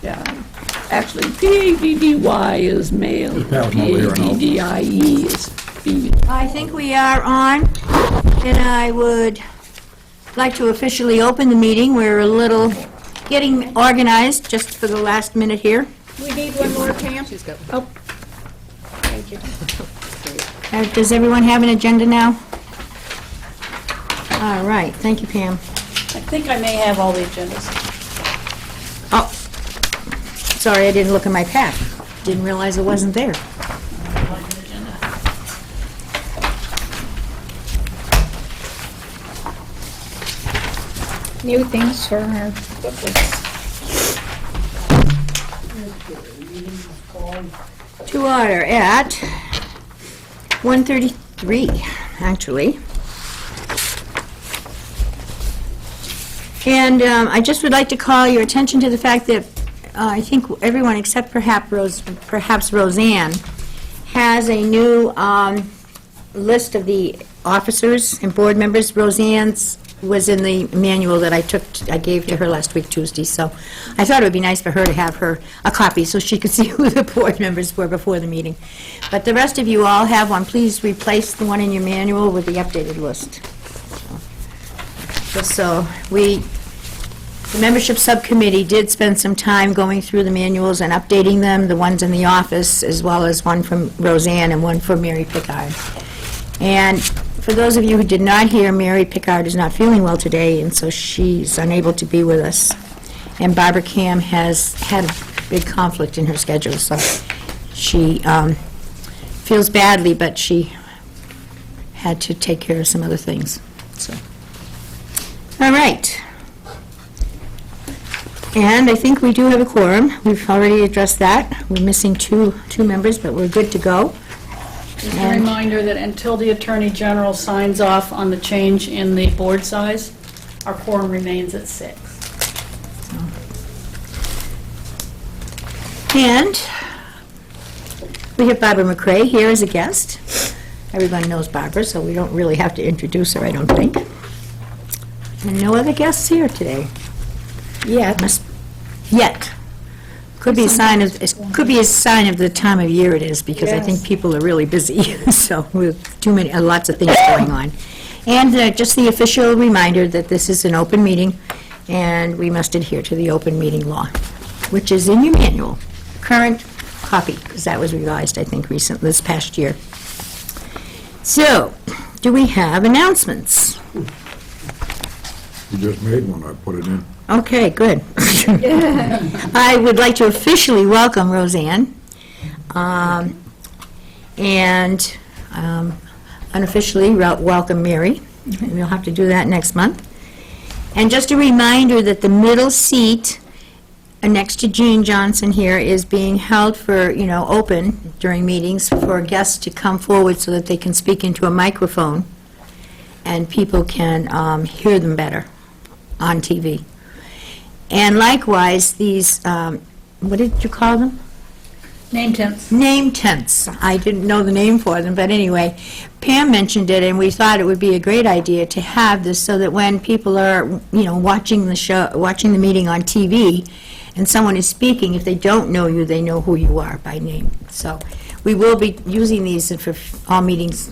Yeah. Actually, P-A-D-D-Y is male, P-A-D-D-I-E is female. I think we are on, and I would like to officially open the meeting. We're a little getting organized just for the last minute here. We need one more, Pam? Oh. Thank you. Does everyone have an agenda now? All right, thank you, Pam. I think I may have all the agendas. Oh, sorry, I didn't look in my pack. Didn't realize it wasn't there. New things for our booklets. To order at 1:33, actually. And I just would like to call your attention to the fact that I think everyone except perhaps Roseanne has a new list of the officers and board members. Roseanne's was in the manual that I gave to her last week, Tuesday, so I thought it would be nice for her to have a copy so she could see who the board members were before the meeting. But the rest of you all have one. Please replace the one in your manual with the updated list. Just so the membership subcommittee did spend some time going through the manuals and updating them, the ones in the office, as well as one from Roseanne and one from Mary Pickard. And for those of you who did not hear, Mary Pickard is not feeling well today, and so she's unable to be with us. And Barbara Cam has had a big conflict in her schedule, so she feels badly, but she had to take care of some other things. So, all right. And I think we do have a quorum. We've already addressed that. We're missing two members, but we're good to go. Just a reminder that until the Attorney General signs off on the change in the board size, our quorum remains at 6. And we have Barbara McRae here as a guest. Everyone knows Barbara, so we don't really have to introduce her, I don't think. And no other guests here today. Yet. Could be a sign of the time of year it is, because I think people are really busy, so with lots of things going on. And just the official reminder that this is an open meeting, and we must adhere to the open meeting law, which is in your manual, current copy, because that was revised, I think, this past year. So, do we have announcements? You just made one, I put it in. Okay, good. I would like to officially welcome Roseanne, and unofficially welcome Mary. We'll have to do that next month. And just a reminder that the middle seat next to Jean Johnson here is being held for, open during meetings for guests to come forward so that they can speak into a microphone and people can hear them better on TV. And likewise, these, what did you call them? Name tents. Name tents. I didn't know the name for them, but anyway, Pam mentioned it, and we thought it would be a great idea to have this so that when people are, watching the meeting on TV, and someone is speaking, if they don't know you, they know who you are by name. So we will be using these for all meetings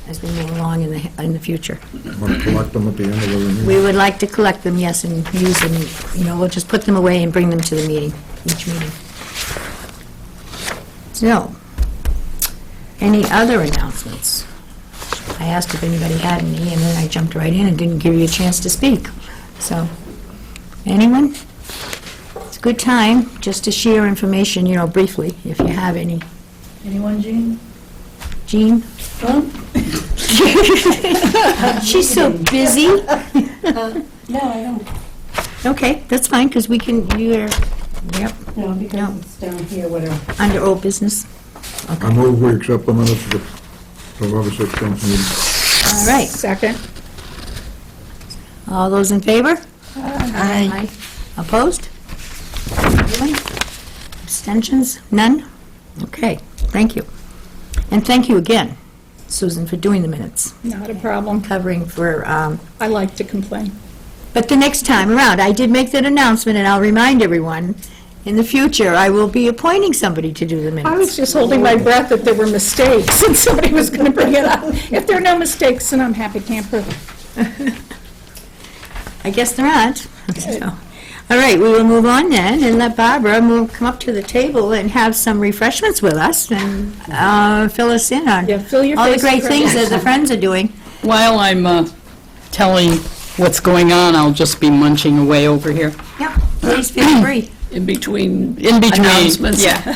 as we move along in the future. Want to collect them at the end of the meeting? We would like to collect them, yes, and use them, we'll just put them away and bring them to the meeting, each meeting. So, any other announcements? I asked if anybody had any, and then I jumped right in and didn't give you a chance to speak. So, anyone? It's a good time just to share information, briefly, if you have any. Anyone, Jean? Jean? She's so busy. No, I don't. Okay, that's fine, because we can, yep, No, because it's down here, whatever. under old business. I move we accept the minutes of the November 16th meeting. All right. Second. All those in favor? Aye. Opposed? Anyone? Abstentions? None? Okay, thank you. And thank you again, Susan, for doing the minutes, Not a problem. covering for, I like to complain. but the next time around, I did make that announcement, and I'll remind everyone, In the future, I will be appointing somebody to do the minutes. I was just holding my breath that there were mistakes, and somebody was going to bring it up. If there are no mistakes, then I'm happy camper. I guess there aren't. So, all right, we will move on then, and let Barbara come up to the table and have some refreshments with us, and fill us in on Yeah, fill your all the face great with things that the friends are doing. While I'm telling what's going on, I'll just be munching away over here. Yep, please feel free. In between In between. announcements. Yeah.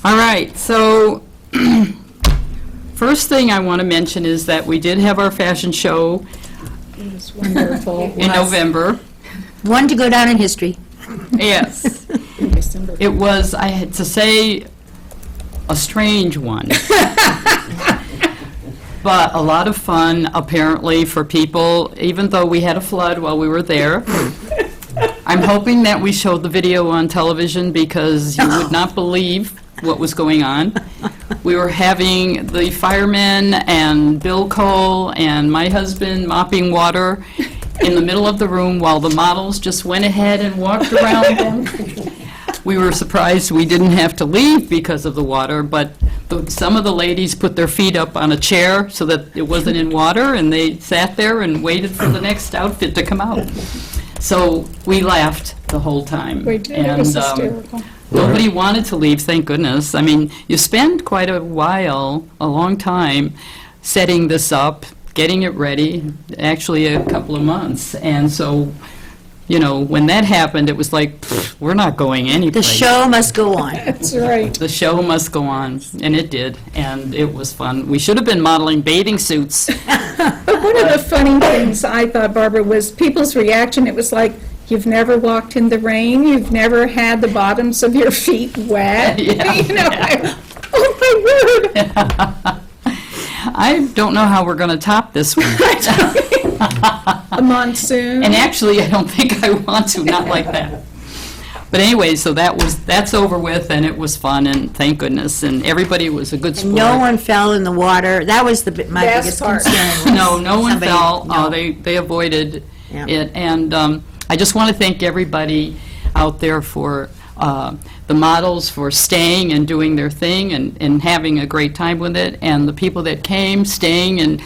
All right, so first thing I want to mention is that we did have our fashion show It was wonderful. in November. One to go down in history. Yes. It was, I had to say, a strange one. But a lot of fun, apparently, for people, even though we had a flood while we were there. I'm hoping that we showed the video on television because you would not believe what was going on. We were having the firemen and Bill Cole and my husband mopping water in the middle of the room while the models just went ahead and walked around them. We were surprised we didn't have to leave because of the water, but some of the ladies put their feet up on a chair so that it wasn't in water, and they sat there and waited for the next outfit to come out. So we laughed the whole time. We did, it was hysterical. Nobody wanted to leave, thank goodness. I mean, you spend quite a while, a long time, setting this up, getting it ready, actually a couple of months. And so, you know, when that happened, it was like, pfft, we're not going The anyplace. show must go on. That's right. The show must go on, and it did, and it was fun. We should have been modeling bathing suits. But one of the funny things I thought, Barbara, was people's reaction. It was like, you've never walked in the rain, you've never had the bottoms of your feet wet. Yeah. You know, oh my word. I don't know how we're going to top this one. A monsoon. And actually, I don't think I want to, not like that. But anyway, so that's over with, and it was fun, and thank goodness, and everybody was a good sport. No one fell in the water. That was my Best biggest part. concern. No one Somebody- fell. no. They avoided Yeah. it. And I just want to thank everybody out there for the models for staying and doing their thing and having a great time with it, and the people that came, staying and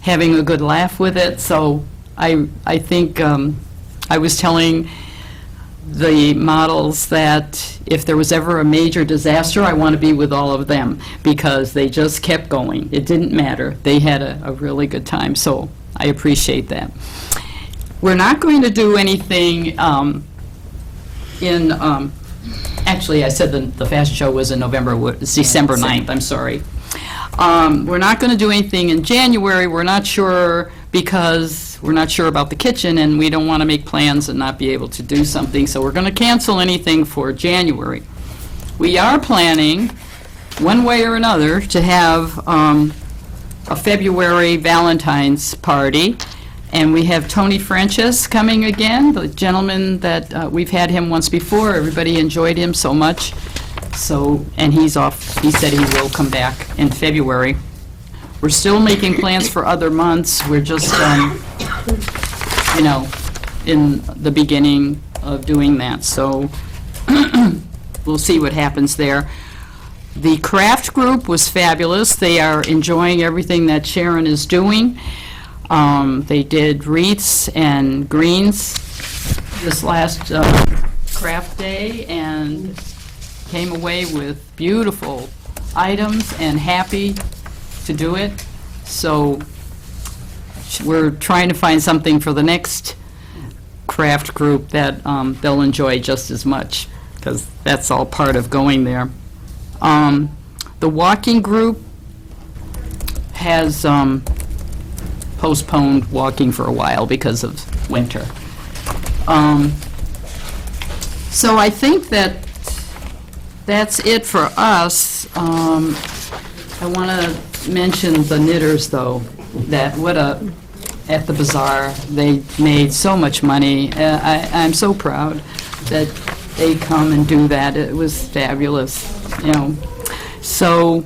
having a good laugh with it. So I think I was telling the models that if there was ever a major disaster, I want to be with all of them because they just kept going. It didn't matter. They had a really good time, so I appreciate that. We're not going to do anything actually, I said the fashion show was in November, it's December 9th, I'm sorry. We're not going to do anything in January. We're not sure because we're not sure about the kitchen, and we don't want to make plans and not be able to do something, so we're going to cancel anything for January. We are planning, one way or another, to have a February Valentine's party, and we have Tony Francis coming again, the gentleman that we've had him once before. Everybody enjoyed him so much. So, and he's off, he said he will come back in February. We're still making plans for other months. We're just, you know, in the beginning of doing that. So we'll see what happens there. The craft group was fabulous. They are enjoying everything that Sharon is doing. They did wreaths and greens this last craft day and came away with beautiful items and happy to do it. So we're trying to find something for the next craft group that they'll enjoy just as much, because that's all part of going there. The walking group has postponed walking for a while because of winter. So I think that's it for us. I want to mention the knitters, though, that at the bazaar, they made so much money. I'm so proud that they come and do that. It was fabulous, you know. So,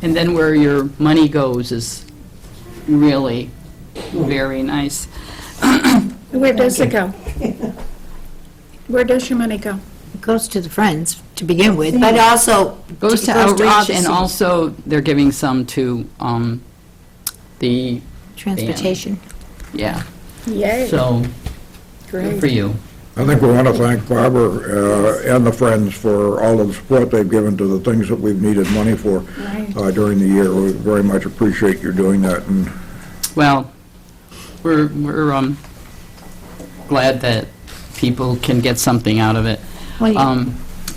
and then where your money goes is really very nice. Where does it go? Where does your money go? It goes to the Friends to begin with, but also. Goes to it outreach, and seniors. also they're giving some to the, Transportation. yeah, Yay, so, good for you. I think we want to thank Barbara and the Friends for all of the support they've given to the things that we've needed money for right. during the year. We very much appreciate your doing that, and Well, we're glad that people can get something out of it. Well, yeah.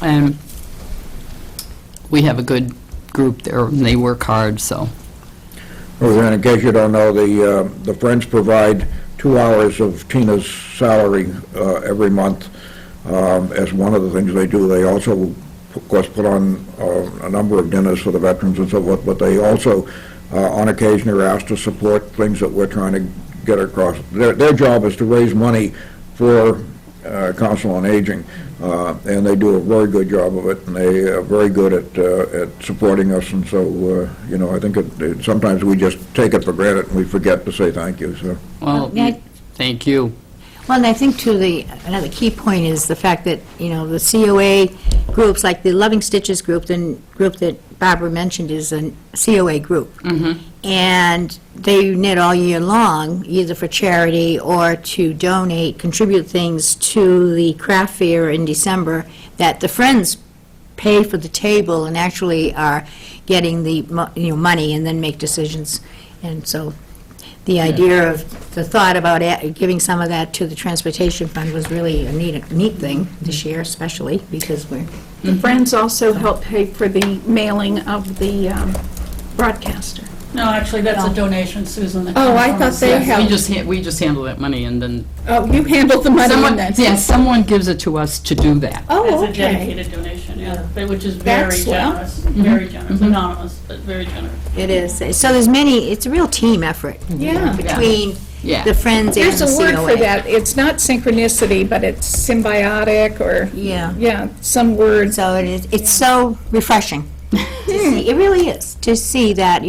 And we have a good group there, and they work hard, so. well, in case you don't know, the Friends provide 2 hours of Tina's salary every month as one of the things they do. They also, of course, put on a number of dinners for the veterans and so forth, but they also, on occasion, are asked to support things that we're trying to get across. Their job is to raise money for Council on Aging, and they do a very good job of it, and they are very good at supporting us, and so, I think sometimes we just take it for granted and we forget to say thank you, so. Well, Yeah. thank you. Well, and I think too, another key point is the fact that, the COA groups, like the Loving Stitches group, the group that Barbara mentioned is a COA group. And they knit all year long, either for charity or to donate, contribute things to the craft fair in December, that the Friends pay for the table and actually are getting the, money and then make decisions. And so the idea of, the thought about giving some of that to the Transportation Fund was really a neat thing this year, especially because we're, The Friends also help pay for the mailing of the broadcaster. No, actually, that's a donation, Susan. that Oh, comes I from thought us. they Yes, help. we just handle that money, and then Oh, you handle the money someone, and then... someone gives it to us to do that. Oh, It's a okay. dedicated donation, yeah, which is very That's swell. generous, very generous, anonymous, but very generous. it is. So there's many, it's a real team effort. Yeah. Between Yeah. the Friends and There's the a word COA. for that. It's not synchronicity, but it's symbiotic or, Yeah. some words. So it's so refreshing to see. It really is, to see that,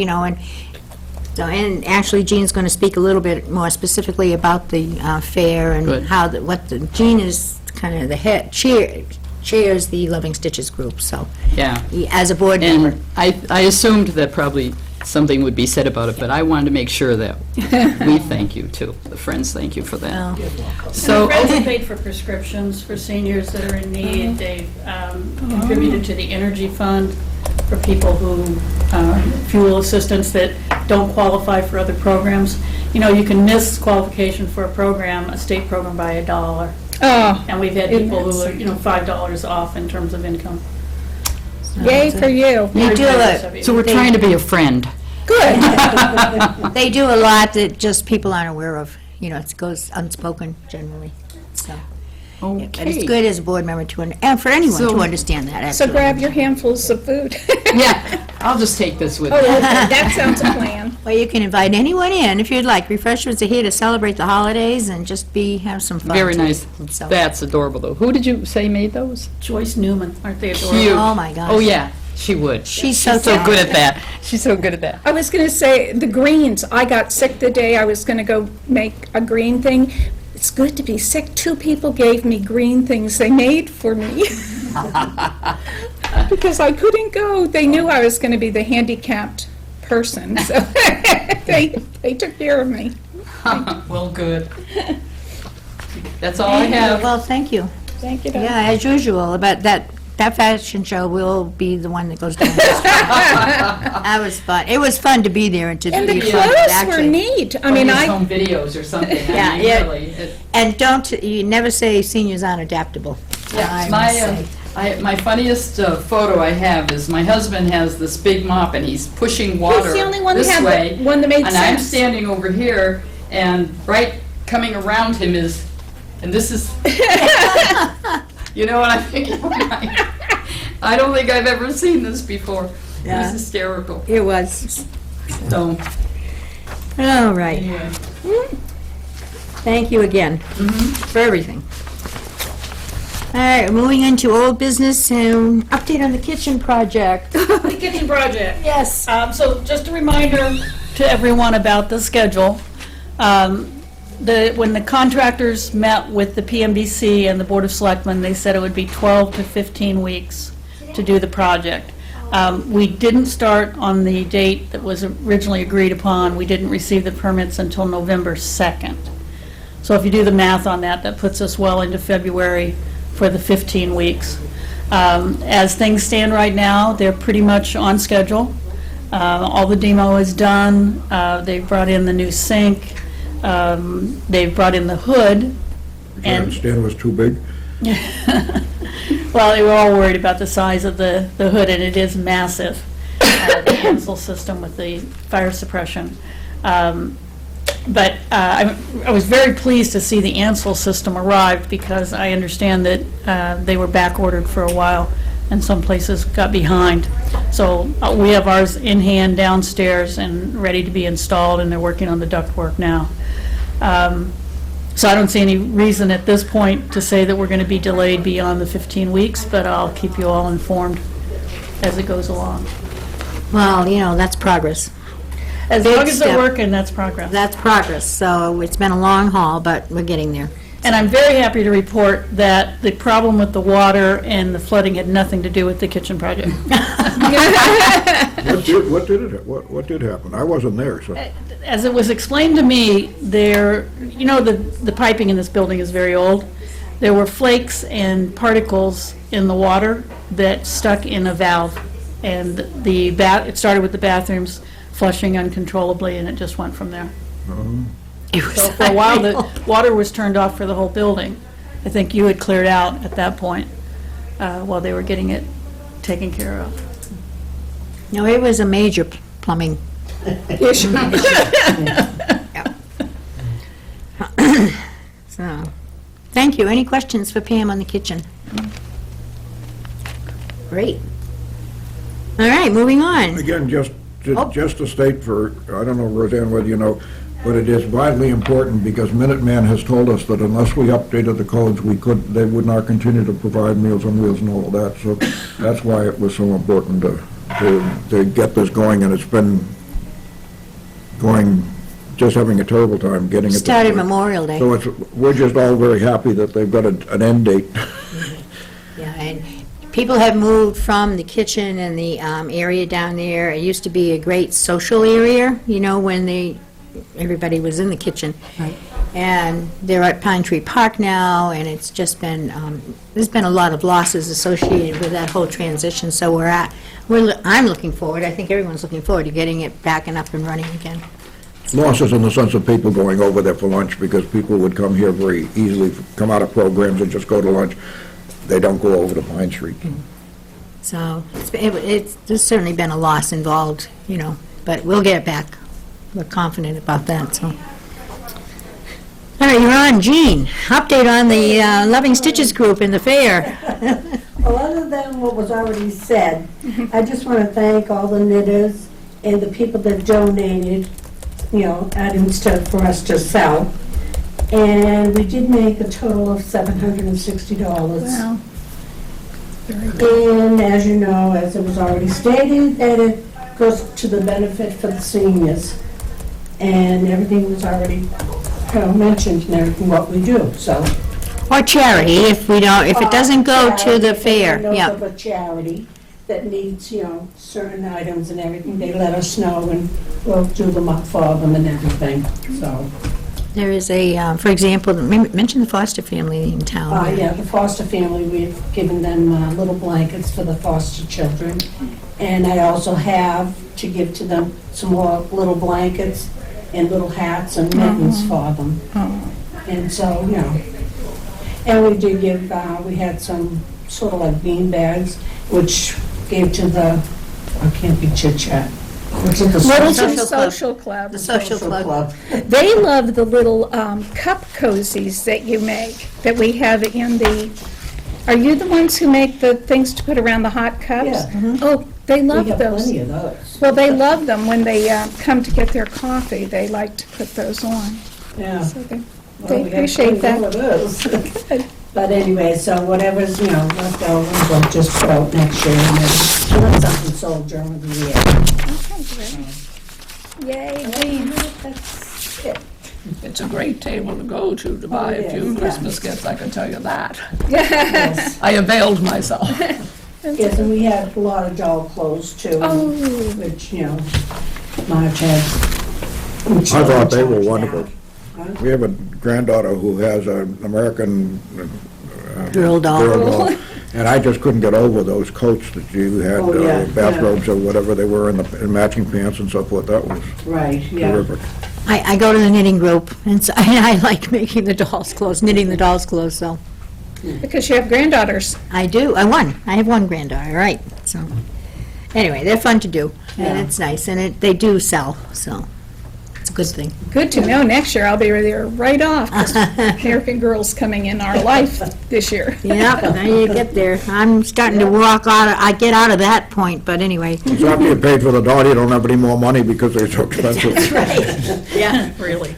and actually Jean's going to speak a little bit more specifically about the fair and Good. how, Jean is kind of the head, chairs the Loving Stitches group, so, Yeah. as a board member. And I assumed that probably something would be said about it, but I wanted to make sure that we thank you, too. The Friends thank you for that. Oh. So, And the Friends have paid for prescriptions for seniors that are in need. They've contributed to the Energy Fund for people who, fuel assistance that don't qualify for other programs. You can miss qualification for a program, a state program, by $1. Oh, And we've had Isn't people that who are, $5 off in terms of income. yay for you. They do Very generous it. of you. so we're trying to be a friend. Good. They do a lot that just people aren't aware of. It goes unspoken generally, so. But it's good as a board member and for anyone So- to understand that, So actually. grab your handfuls of food. Yeah, I'll just take this with Oh, me. okay, that sounds a plan. Well, you can invite anyone in if you'd like. Refreshments are here to celebrate the holidays and just have some fun. Very too. nice. So- That's adorable, though. Who did you say made those? Joyce Newman, aren't they adorable? Cute. Oh, my gosh. Oh, yeah, she would. She's so so good at talented. that. She's so good at that. I was going to say, the greens, I got sick the day I was going to go make a green thing. It's good to be sick. 2 people gave me green things they made for me. Because I couldn't go. They knew I was going to be the handicapped person, so they took care of me. Well, good. That's all I have. Well, thank you. Thank you, Doug. Yeah, as usual, but that fashion show will be the one that goes down. That was fun. It was fun to be there and to And the be clothes were actually. neat. I Or mean, his I, home videos or something. Yeah, I mean, yeah. really. And you never say seniors aren't adaptable. I must say. My funniest photo I have is my husband has this big mop and he's pushing water the only one this that had way. the one that made And I'm sense. standing over here and right coming around him is, and this is, you know what I'm thinking? I don't think I've ever seen this before. It Yeah. was hysterical. It was. So, All right. anyway. Thank you again for everything. All right, moving into old business and update on the kitchen project. The kitchen project. Yes. So just a reminder to everyone about the schedule. when the contractors met with the PMBC and the Board of Selectmen, they said it would be 12 to 15 weeks to do the project. We didn't start on the date that was originally agreed upon. We didn't receive the permits until November 2nd. So if you do the math on that, that puts us well into February for the 15 weeks. As things stand right now, they're pretty much on schedule. All the demo is done. They've brought in the new sink. They've brought in the hood. And stand was too big? Well, they were all worried about the size of the hood, and it is massive, the console system with the fire suppression. But I was very pleased to see the Ansel system arrived, because I understand that they were back ordered for a while, and some places got behind. So we have ours in hand downstairs and ready to be installed, and they're working on the ductwork now. So I don't see any reason at this point to say that we're going to be delayed beyond the 15 weeks, but I'll keep you all informed as it goes along. Well, you know, that's progress. As Big long as they're step. working, that's progress. That's progress, so it's been a long haul, but we're getting there. And I'm very happy to report that the problem with the water and the flooding had nothing to do with the kitchen project. What did happen? I wasn't there, so. As it was explained to me, the piping in this building is very old. There were flakes and particles in the water that stuck in a valve. And it started with the bathrooms flushing uncontrollably, and it just went from there. So for a while, the water was turned off for the whole building. I think you had cleared out at that point while they were getting it taken care of. No, it was a major plumbing issue. So, thank you. Any questions for Pam on the kitchen? Great. All right, moving on. Again, just Oh. to state for, I don't know, Roseanne, whether you know, but it is vitally important, because Minuteman has told us that unless we updated the codes, they would not continue to provide Meals on Wheels and all of that. So that's why it was so important to get this going, and it's been going, just having a terrible time getting it. Started Memorial Day. So we're just all very happy that they've got an end date. Yeah, and people have moved from the kitchen and the area down there. It used to be a great social area, you know, when everybody was in the kitchen. Right. And they're at Pine Tree Park now, and it's just been, there's been a lot of losses associated with that whole transition. So I'm looking forward, I think everyone's looking forward to getting it back and up and running again. Losses in the sense of people going over there for lunch, because people would come here very easily, come out of programs and just go to lunch. They don't go over to Pine Street. So there's certainly been a loss involved, you know, but we'll get it back. We're confident about that, so. All right, you're on, Jean. Update on the Loving Stitches group in the fair. Well, other than what was already said, I just want to thank all the knitters and the people that donated, you know, items for us to sell. And we did make a total of $760. Wow. And as you know, as it was already stated, that it goes to the benefit for the seniors. And everything was already mentioned and everything, what we do, so. Or charity, if it doesn't go to the fair, yeah. Of a charity that needs, you know, certain items and everything, they let us know and we'll do them up for them and everything, so. There is for example, mention the foster family in town. Yeah, the foster family, we've given them little blankets for the foster children. And I also have to give to them some more little blankets and little hats and mittens for them. And so, you know, and we did give, we had some sort of like bean bags, which gave to the, I can't be chit-chat. Littleton Social Club. Social Club. The social club. They love the little cup cozies that you make, that we have in are you the ones who make the things to put around the hot cups? Yeah. Oh, they We love have those. plenty of those. Well, they love them when they come to get their coffee. They like to put those on. Yeah. So they Well, we have appreciate plenty that. of those. But anyway, so whatever's, you know, left over, we'll just put out next year and then something sold during the year. Yay. That's it. It's a great table to go to buy a few yeah. Christmas gifts, I can tell you that. Yes, I availed myself. yes, and we had a lot of doll clothes too. Oh. Which, Marge had. which I thought they were charged wonderful. that. We have a granddaughter who has an American Girl doll. and I just couldn't get over those coats that you had, Oh, yeah, bathrobes or whatever they were, and the matching pants and so forth. That was Right, yeah. terrific. I go to the knitting group, and so I like making the dolls' clothes, knitting the dolls' clothes, so Because you have granddaughters. I do. I have one granddaughter, right, so. Anyway, they're fun to do, and Yeah. it's nice, and they do sell, so it's a good thing. Good to know. Next year, I'll be there right off, 'cause American Girl's coming in our life this year. Yeah, now you get there. I'm starting to walk out, I get out of that point, but anyway. So after you paid for the doll, you don't have any more money because they're so expensive. Yeah. Really.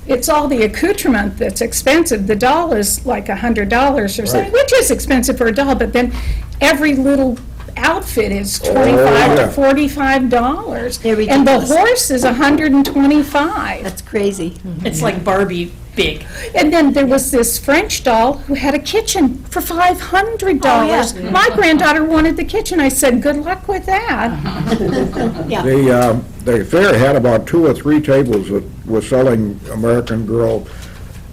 It's all the accoutrement that's expensive. The doll is like $100 or something, which is expensive for a doll, but then every little outfit is $25 yeah. to $45. They're And the ridiculous. horse is $125. That's crazy. It's like Barbie big. And then there was this French doll who had a kitchen for $500. Oh, yeah. My granddaughter wanted the kitchen. I said, good luck with that. The fair had about 2 or 3 tables that were selling American Girl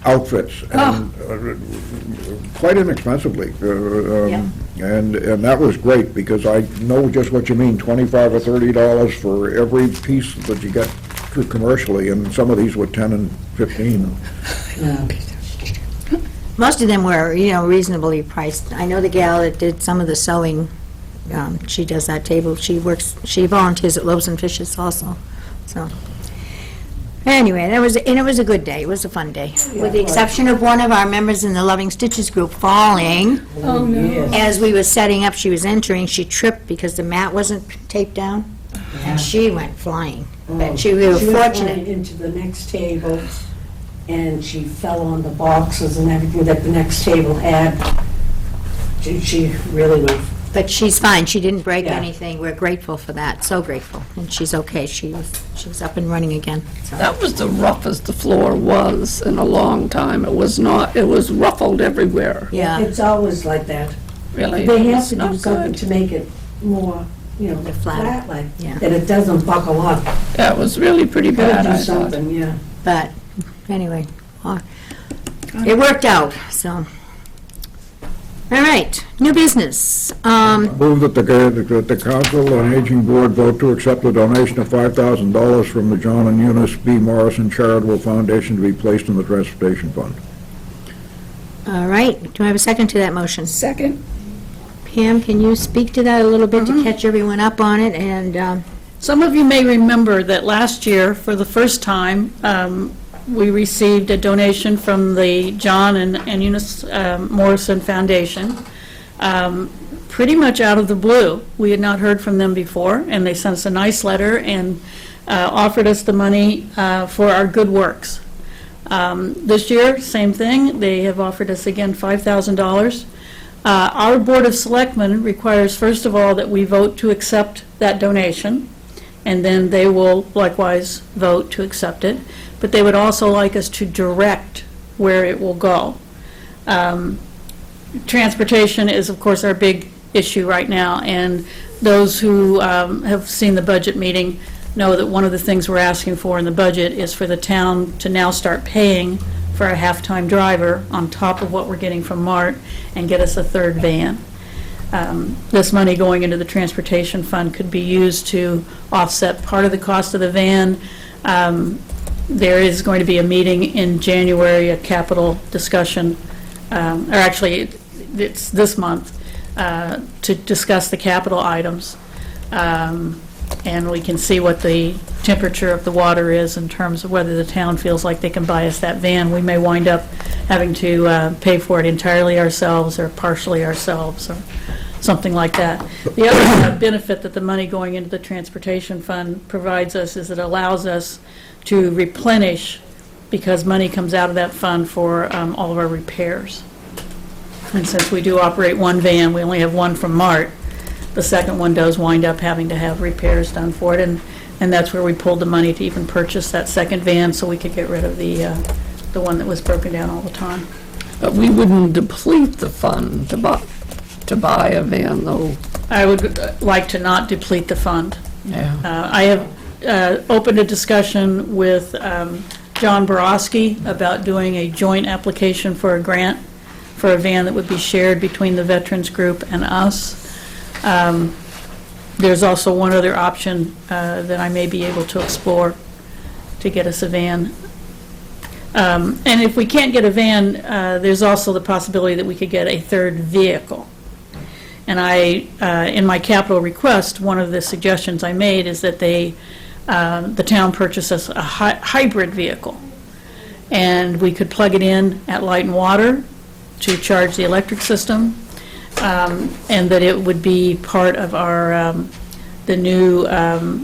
outfits, and quite inexpensively. And that was great, because I know just what you mean, $25 or $30 for every piece that you get through commercially, and some of these were 10 and 15. Most of them were, reasonably priced. I know the gal that did some of the sewing, she does that table, she volunteers at Loaves and Fishes also, so. Anyway, it was a good day, it was a fun day, with the exception of one of our members in the Loving Stitches group falling. Oh, no. As we were setting up, she was entering, she tripped because the mat wasn't taped down, and she went flying. But we were She went fortunate. flying into the next table, and she fell on the boxes and everything that the next table had. She really went. But she's fine, she didn't break Yeah. anything, we're grateful for that, so grateful, and she's okay, she's up and running again. So. That was the roughest the floor was in a long time. It was ruffled everywhere, Yeah. It's always like that. really. They have It's to do not something good. to make it more, flatter. flat, like, Yeah. that it doesn't buckle up. Yeah, it was really pretty bad, Gotta I do thought. something, yeah. But, anyway, it worked out, so. All right, new business. Move that the Council on Aging Board vote to accept a donation of $5,000 from the John and Eunice B. Morrison Charitable Foundation to be placed in the Transportation Fund. All right, do I have a second to that motion? Second. Pam, can you speak to that a little bit to catch everyone up on it, and, Some of you may remember that last year, for the first time, we received a donation from the John and Eunice Morrison Foundation, pretty much out of the blue. We had not heard from them before, and they sent us a nice letter and offered us the money for our good works. This year, same thing, they have offered us again $5,000. Our Board of Selectmen requires, first of all, that we vote to accept that donation, and then they will likewise vote to accept it, but they would also like us to direct where it will go. Transportation is, of course, our big issue right now, and those who have seen the budget meeting know that one of the things we're asking for in the budget is for the town to now start paying for a half-time driver on top of what we're getting from MART and get us a third van. This money going into the transportation fund could be used to offset part of the cost of the van. There is going to be a meeting in January, a capital discussion, or actually, it's this month, to discuss the capital items. And we can see what the temperature of the water is in terms of whether the town feels like they can buy us that van. We may wind up having to pay for it entirely ourselves or partially ourselves or something like that. The other benefit that the money going into the transportation fund provides us is it allows us to replenish, because money comes out of that fund for all of our repairs. And since we do operate one van, we only have one from MART, the second one does wind up having to have repairs done for it, and And that's where we pulled the money to even purchase that second van, so we could get rid of the one that was broken down all the time. But we wouldn't deplete the fund to buy a van, though. I would like to not deplete the fund. Yeah. I have opened a discussion with John Borowski about doing a joint application for a grant for a van that would be shared between the Veterans Group and us. There's also one other option that I may be able to explore to get us a van. And if we can't get a van, there's also the possibility that we could get a third vehicle. And in my capital request, one of the suggestions I made is that the town purchase us a hybrid vehicle. And we could plug it in at Light and Water to charge the electric system, and that it would be part of our, the new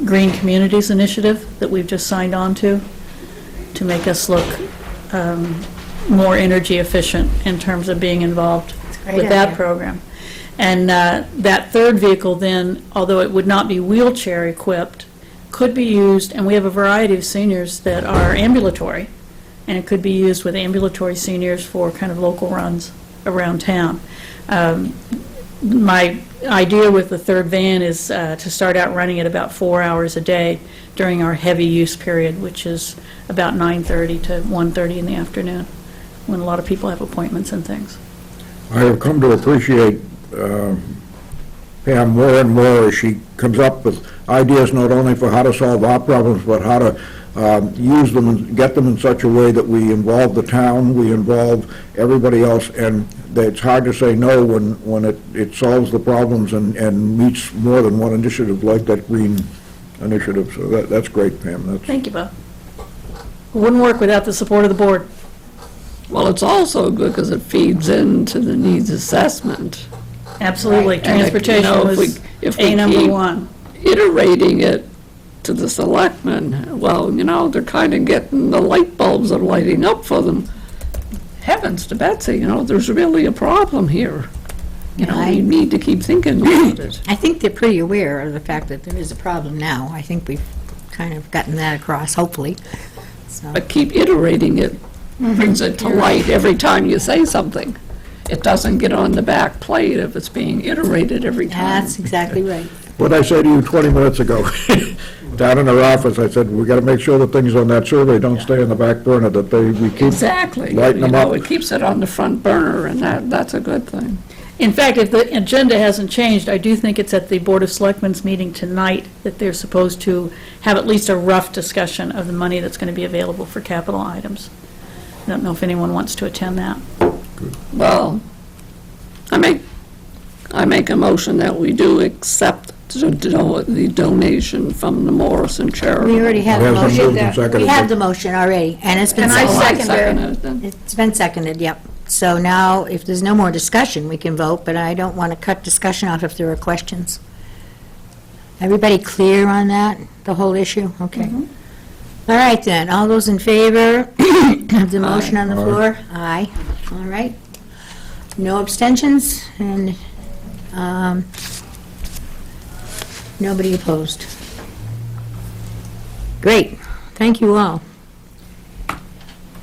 Green Communities Initiative that we've just signed on to make us look more energy efficient in terms of being involved with that program. And that third vehicle then, although it would not be wheelchair equipped, could be used, and we have a variety of seniors that are ambulatory, and it could be used with ambulatory seniors for kind of local runs around town. My idea with the third van is to start out running it about 4 hours a day during our heavy use period, which is about 9:30 to 1:30 in the afternoon, when a lot of people have appointments and things. I have come to appreciate Pam more and more as she comes up with ideas not only for how to solve our problems, but how to use them and get them in such a way that we involve the town, we involve everybody else, and that it's hard to say no when it solves the problems and meets more than one initiative like that green initiative. So that's great, Pam. Thank you, Bob. It wouldn't work without the support of the board. Well, it's also good because it feeds into the needs assessment. Absolutely. And, Transportation was if we A number keep one. iterating it to the selectmen, well, they're kind of getting the light bulbs are lighting up for them. Heavens to Betsy, there's really a problem here. We need to keep thinking about it. I think they're pretty aware of the fact that there is a problem now. I think we've kind of gotten that across, hopefully. So, But keep iterating it, brings it to light every time you say something. It doesn't get on the back plate if it's being iterated every time. that's exactly right. What I said to you 20 minutes ago, down in our office, I said, we got to make sure that things on that survey don't stay in the back burner, that we keep Exactly. lighting them up. It keeps it on the front burner, and that's a good thing. In fact, if the agenda hasn't changed, I do think it's at the Board of Selectmen's meeting tonight that they're supposed to have at least a rough discussion of the money that's going to be available for capital items. I don't know if anyone wants to attend that. Well, I make a motion that we do accept the donation from the Morrison charity. We already have the We have some motion. moved and seconded. We have the motion already, and it's been And I seconded. second it. it then. It's been seconded, yep. So now, if there's no more discussion, we can vote, but I don't want to cut discussion off if there are questions. Everybody clear on that, the whole issue? Okay. All right, then, all those in favor of the motion on the floor? Aye. All right. No abstentions, and nobody opposed. Great, thank you all.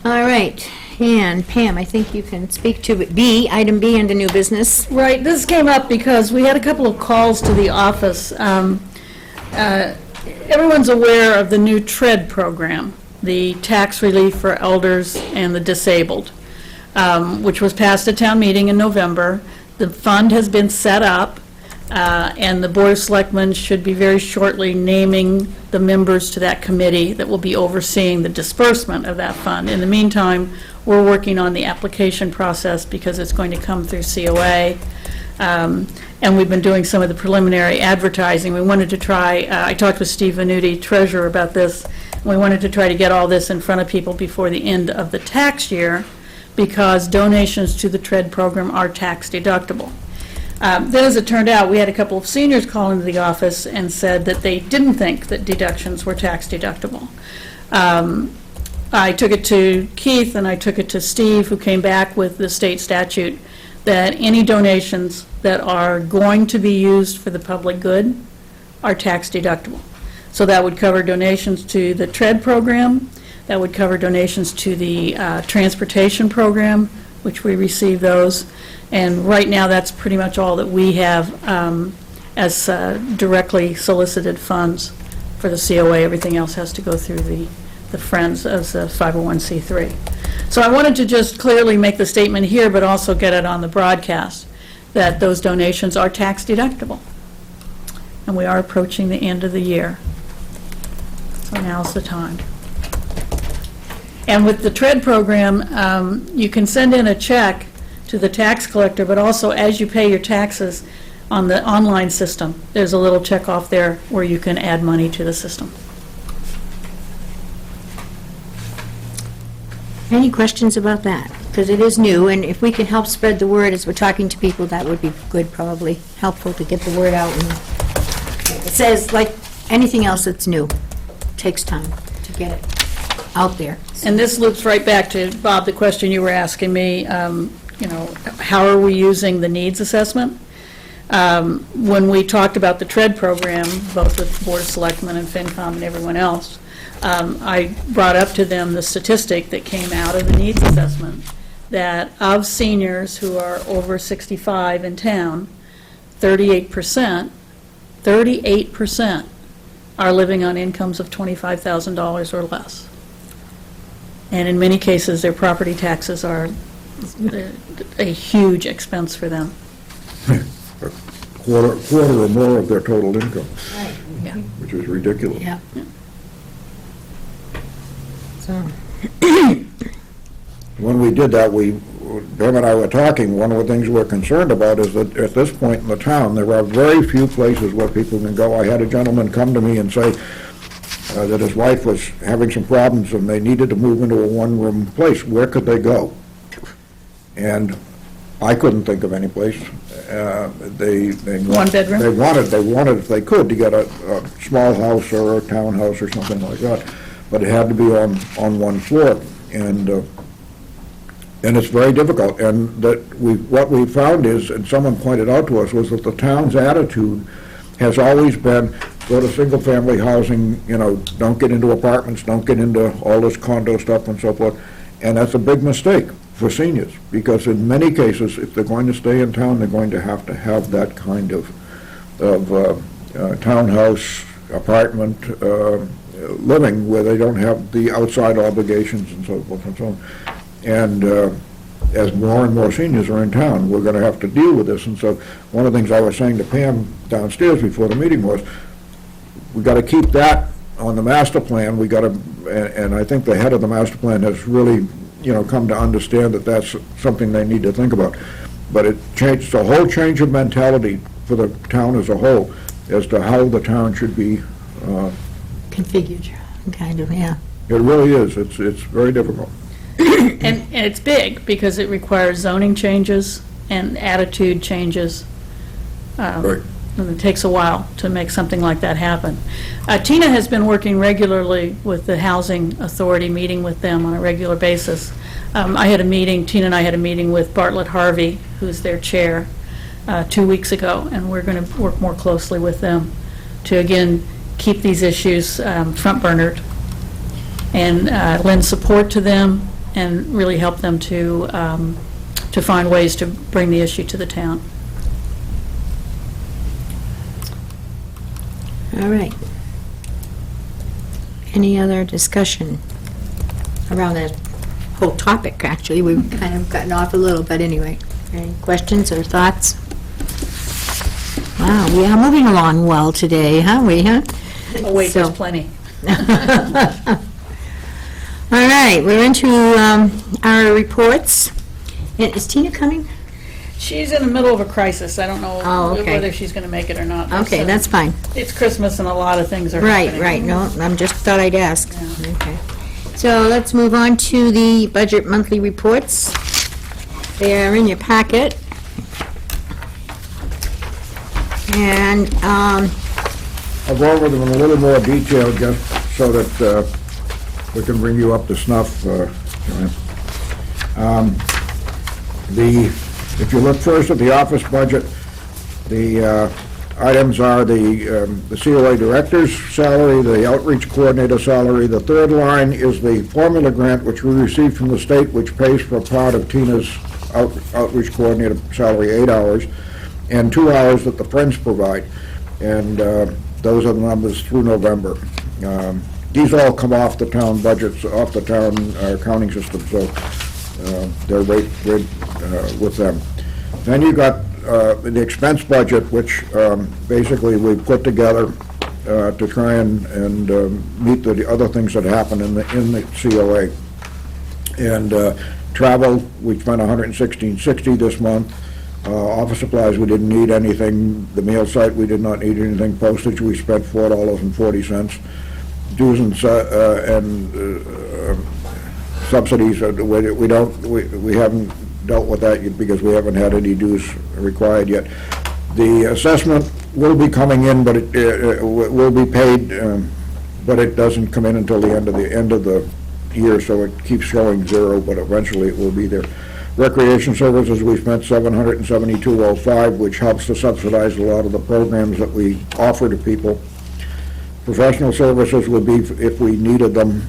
All right, and Pam, I think you can speak to B, item B under new business. Right, this came up because we had a couple of calls to the office. Everyone's aware of the new TREAD program, the tax relief for elders and the disabled, which was passed at town meeting in November. The fund has been set up, and the Board of Selectmen should be very shortly naming the members to that committee that will be overseeing the disbursement of that fund. In the meantime, we're working on the application process because it's going to come through COA. And we've been doing some of the preliminary advertising. We wanted to try, I talked with Steve Venuti, treasurer, about this. We wanted to try to get all this in front of people before the end of the tax year because donations to the TREAD program are tax deductible. Then, as it turned out, we had a couple of seniors call into the office and said that they didn't think that deductions were tax deductible. I took it to Keith and I took it to Steve, who came back with the state statute that any donations that are going to be used for the public good are tax deductible. So that would cover donations to the TREAD program, that would cover donations to the transportation program, which we receive those. And right now, that's pretty much all that we have as directly solicited funds for the COA. Everything else has to go through the Friends as a 501c3. So I wanted to just clearly make the statement here, but also get it on the broadcast, that those donations are tax deductible. And we are approaching the end of the year. So now's the time. And with the TREAD program, you can send in a check to the tax collector, but also as you pay your taxes on the online system, there's a little check off there where you can add money to the system. Any questions about that? Because it is new, and if we can help spread the word as we're talking to people, that would be good, probably helpful to get the word out. And it says, like anything else that's new, it takes time to get it out there. And this loops right back to, Bob, the question you were asking me, how are we using the needs assessment? When we talked about the TREAD program, both with Board of Selectmen and FinCom and everyone else, I brought up to them the statistic that came out of the needs assessment, that of seniors who are over 65 in town, 38% are living on incomes of $25,000 or less. And in many cases, their property taxes are a huge expense for them. Quarter or more of their total income, Yeah. which is ridiculous. Yeah. So, When we did that, Pam and I were talking, one of the things we're concerned about is that at this point in the town, there are very few places where people can go. I had a gentleman come to me and say that his wife was having some problems and they needed to move into a one-room place. Where could they go? And I couldn't think of any place. One bedroom? They wanted if they could to get a small house or a townhouse or something like that, but it had to be on one floor, and it's very difficult. And what we found is, and someone pointed out to us, was that the town's attitude has always been, go to single-family housing, don't get into apartments, don't get into all this condo stuff and so forth, and that's a big mistake for seniors, because in many cases, if they're going to stay in town, they're going to have that kind of townhouse, apartment, living where they don't have the outside obligations and so forth and so on. And as more and more seniors are in town, we're going to have to deal with this. And so one of the things I was saying to Pam downstairs before the meeting was, we got to keep that on the master plan. We got to, and I think the head of the master plan has really come to understand that that's something they need to think about. But it's a whole change of mentality for the town as a whole as to how the town should be. configured, kind of, yeah. It really is. It's very difficult. And it's big, because it requires zoning changes and attitude changes. Right. And it takes a while to make something like that happen. Tina has been working regularly with the Housing Authority, meeting with them on a regular basis. Tina and I had a meeting with Bartlett Harvey, who's their chair, 2 weeks ago, and we're going to work more closely with them to, again, keep these issues front-burnered and lend support to them and really help them to find ways to bring the issue to the town. All right. Any other discussion around that whole topic, actually? We've kind of gotten off a little, but anyway. Any questions or thoughts? Wow, we are moving along well today, huh? Oh, wait, So- there's plenty. All right, we're into our reports. And is Tina coming? She's in the middle of a crisis. I don't know Oh, okay. whether she's going to make it or not. Okay, that's fine. It's Christmas and a lot of things are happening. Right, no, I'm just thought I'd ask. Okay. So let's move on to the budget monthly reports. They are in your packet. And, I'll go over them in a little more detail just so that we can bring you up to snuff, Joanne. If you look first at the office budget, the items are the COA director's salary, the outreach coordinator salary. The third line is the formula grant which we received from the state, which pays for part of Tina's outreach coordinator salary, 8 hours, and 2 hours that the Friends provide. And those are the numbers through November. These all come off the town budgets, off the town accounting system, so they're right with them. Then you got the expense budget, which basically we put together to try and meet the other things that happen in the COA. And travel, we spent $116.60 this month. Office supplies, we didn't need anything. The mail site, we did not need anything. Postage, we spent $4.40. Dues and subsidies, we haven't dealt with that yet because we haven't had any dues required yet. The assessment will be coming in, but it will be paid, but it doesn't come in until the end of the year, so it keeps showing zero, but eventually it will be there. Recreation services, we spent $772.05, which helps to subsidize a lot of the programs that we offer to people. Professional services would be if we needed them.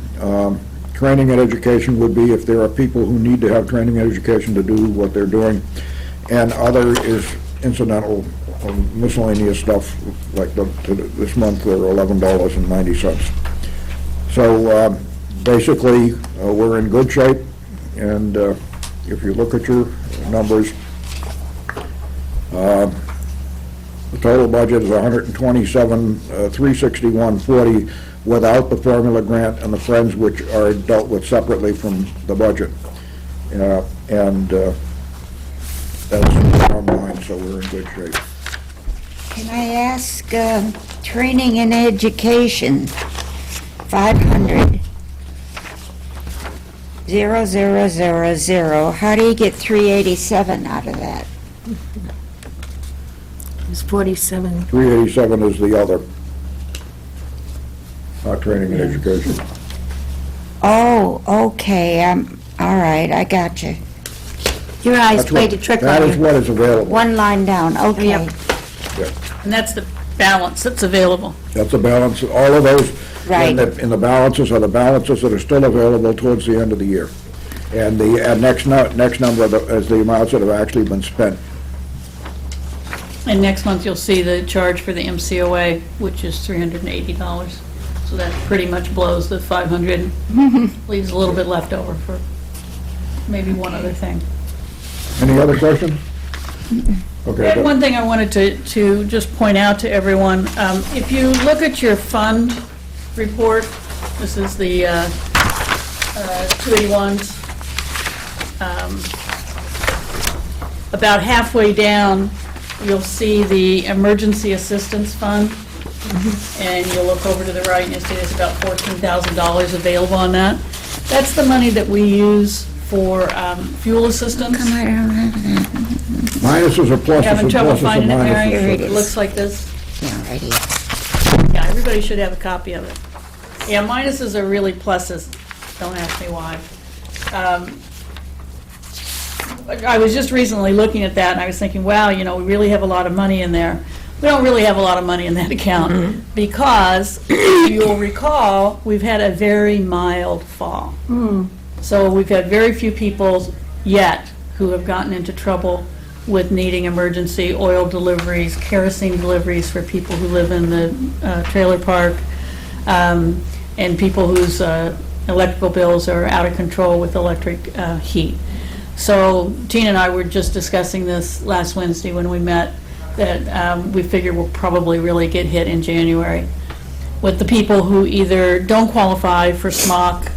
Training and education would be if there are people who need to have training and education to do what they're doing. And other is incidental miscellaneous stuff, like this month they're $11.90. So basically, we're in good shape, and if you look at your numbers, the total budget is $127,361.40 without the formula grant and the Friends, which are dealt with separately from the budget. And that's our line, so we're in good shape. Can I ask, training and education, 500, 0000, how do you get 387 out of that? It's 47. 387 is the other, training and education. Oh, okay, all right, I got you. Your eyes That's played what- a trick That on is you. what is available. One line down, okay. Yep. And that's the balance that's available. That's a balance, all of those. Right. In the balances are the balances that are still available towards the end of the year. And the next number is the amounts that have actually been spent. And next month, you'll see the charge for the MCOA, which is $380. So that pretty much blows the 500, leaves a little bit left over for maybe one other thing. Any other questions? Okay. And one thing I wanted to just point out to everyone, if you look at your fund report, this is the 281s, about halfway down, you'll see the emergency assistance fund, and you'll look over to the right and you'll see there's about $14,000 available on that. That's the money that we use for fuel assistance. Minuses or pluses, Having and trouble pluses and finding it, Mary? minuses. Here it It is. looks like this. Yeah, right here. Yeah, everybody should have a copy of it. Yeah, minuses are really pluses. Don't ask me why. I was just recently looking at that, and I was thinking, wow, we really have a lot of money in there. We don't really have a lot of money in that account, because, if you'll recall, we've had a very mild fall. So we've had very few people yet who have gotten into trouble with needing emergency oil deliveries, kerosene deliveries for people who live in the trailer park, and people whose electrical bills are out of control with electric heat. So Tina and I were just discussing this last Wednesday when we met, that we figure we'll probably really get hit in January with the people who either don't qualify for SMOC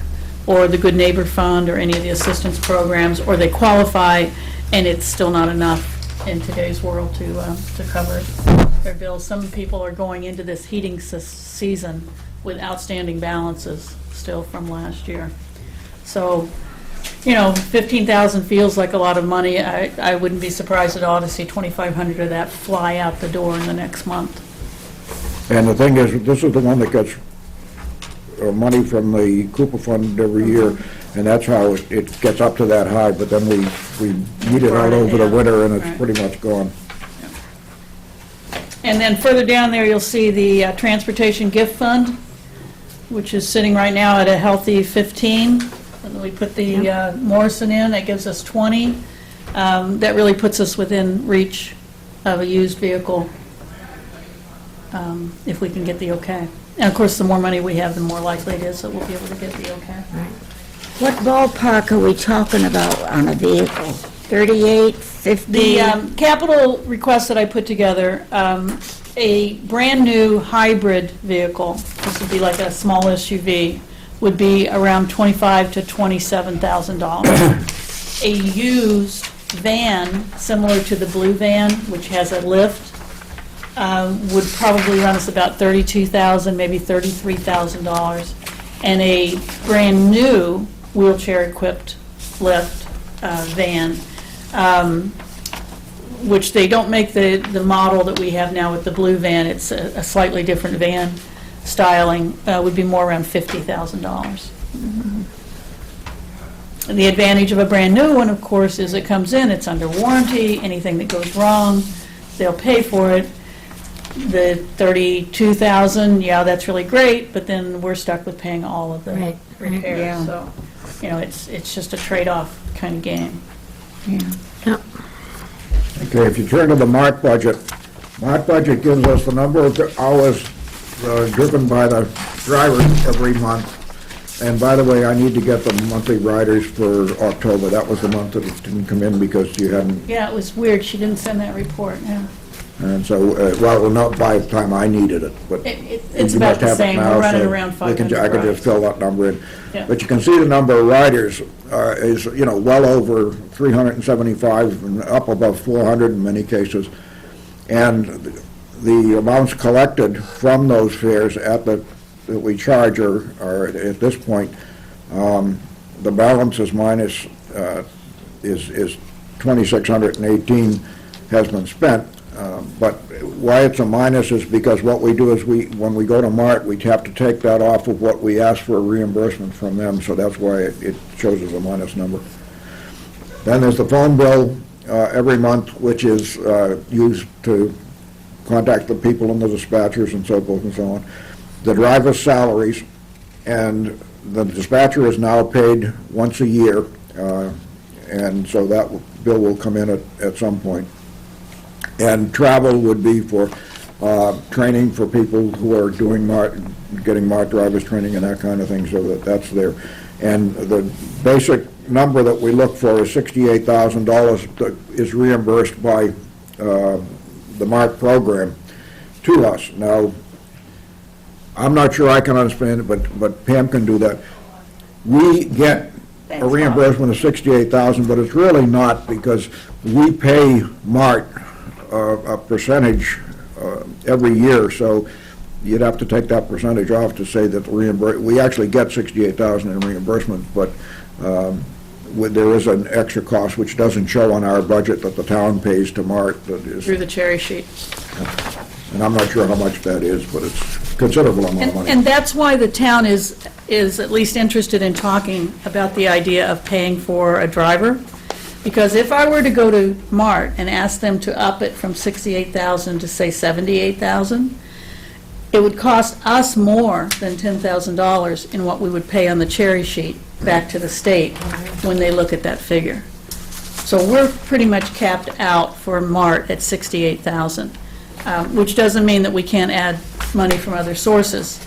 or the Good Neighbor Fund or any of the assistance programs, or they qualify and it's still not enough in today's world to cover their bills. Some people are going into this heating season with outstanding balances still from last year. So, 15,000 feels like a lot of money. I wouldn't be surprised at all to see 2,500 of that fly out the door in the next month. And the thing is, this is the one that gets money from the Cooper Fund every year, and that's how it gets up to that high, but then we eat it all over the winter, and it's Right. pretty much gone. And then further down there, you'll see the Transportation Gift Fund, which is sitting right now at a healthy 15. And then we put the Morrison in, that gives us 20. That really puts us within reach of a used vehicle, if we can get the okay. And of course, the more money we have, the more likely it is that we'll be able to get the okay. What ballpark are we talking about on a vehicle? 38, 50? The capital request that I put together, a brand-new hybrid vehicle, this would be like a small SUV, would be around $25,000 to $27,000. A used van, similar to the blue van, which has a lift, would probably run us about $32,000, maybe $33,000. And a brand-new wheelchair-equipped lift van, which they don't make the model that we have now with the blue van. It's a slightly different van styling, would be more around $50,000. And the advantage of a brand new one, of course, is it comes in, it's under warranty, anything that goes wrong, they'll pay for it. The $32,000, yeah, that's really great, but then we're stuck with paying all of the Right, right, repairs. yeah. So, it's just a trade-off kind of game. Okay, if you turn to the MART budget gives us the number of hours driven by the driver every month. And by the way, I need to get the monthly riders for October. That was the month that it didn't come in because you hadn't, Yeah, it was weird, she didn't send that report, yeah. and so, well, not by the time I needed it, but. It's you about must the have it same, now, we're running so around we 500 can- I can rides. just fill that number in. Yeah. But you can see the number of riders is, well over 375 and up above 400 in many cases. And the amounts collected from those fares that we charge are at this point, the balance is minus, is 2,618 has been spent. But why it's a minus is because what we do is when we go to MART, we have to take that off of what we ask for a reimbursement from them, so that's why it shows as a minus number. Then there's the phone bill every month, which is used to contact the people and the dispatchers and so forth and so on. The driver's salaries, and the dispatcher is now paid once a year, and so that bill will come in at some point. And travel would be for training for people who are doing getting MART drivers training and that kind of thing, so that's there. And the basic number that we look for is $68,000 that is reimbursed by the MART program to us. Now, I'm not sure I can understand it, but Pam can do that. We get a reimbursement of $68,000, but it's really not, because we pay MART a percentage every year, so you'd have to take that percentage off to say that we actually get $68,000 in reimbursement, but there is an extra cost which doesn't show on our budget that the town pays to MART. That is, Through the cherry sheet. and I'm not sure how much that is, but it's a considerable amount of money. And that's why the town is at least interested in talking about the idea of paying for a driver. Because if I were to go to MART and ask them to up it from $68,000 to, say, $78,000, it would cost us more than $10,000 in what we would pay on the cherry sheet back to the state when they look at that figure. So we're pretty much capped out for MART at $68,000, which doesn't mean that we can't add money from other sources.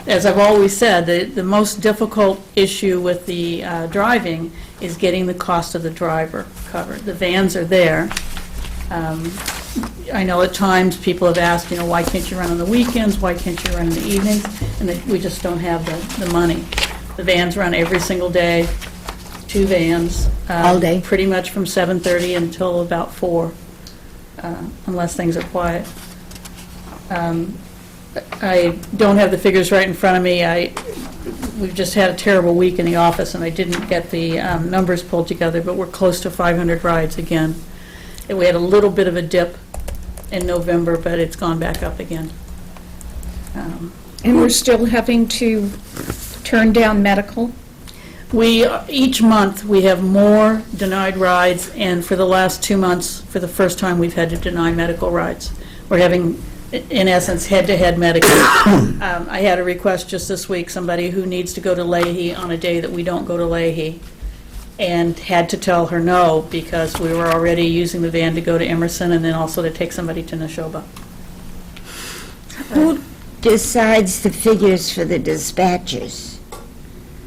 As I've always said, the most difficult issue with the driving is getting the cost of the driver covered. The vans are there. I know at times people have asked, why can't you run on the weekends? Why can't you run in the evenings? And we just don't have the money. The vans run every single day, 2 vans. All day? Pretty much from 7:30 until about 4, unless things are quiet. I don't have the figures right in front of me. We've just had a terrible week in the office, and I didn't get the numbers pulled together, but we're close to 500 rides again. And we had a little bit of a dip in November, but it's gone back up again. And we're still having to turn down medical? Each month, we have more denied rides, and for the last 2 months, for the first time, we've had to deny medical rides. We're having, in essence, head-to-head medical. I had a request just this week, somebody who needs to go to Leahy on a day that we don't go to Leahy, and had to tell her no, because we were already using the van to go to Emerson, and then also to take somebody to Neshoba. Who decides the figures for the dispatchers?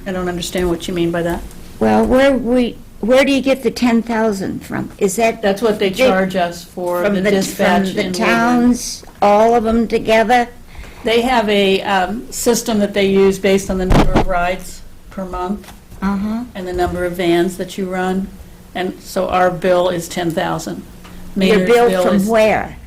I don't understand what you mean by that. Well, where do you get the 10,000 from? Is that That's what they charge us for from the the dispatch from the in Woodland. towns, all of them together? They have a system that they use based on the number of rides per month Uh-huh. and the number of vans that you run, and so our bill is 10,000. Your Maynard's bill from is where?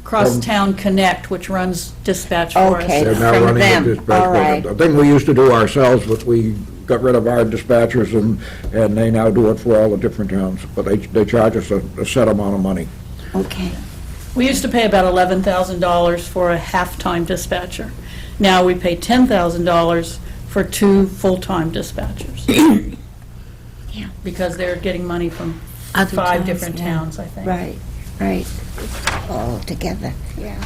Crosstown Connect, which runs dispatch for us. Okay. They're now From running them, the dispatch all right. program. The thing we used to do ourselves, but we got rid of our dispatchers, and they now do it for all the different towns. But they charge us a set amount of money. Okay. We used to pay about $11,000 for a half-time dispatcher. Now we pay $10,000 for 2 full-time dispatchers. Yeah. Because they're getting money from Other 5 towns, different yeah. towns, I think. Right, right. All together, yeah.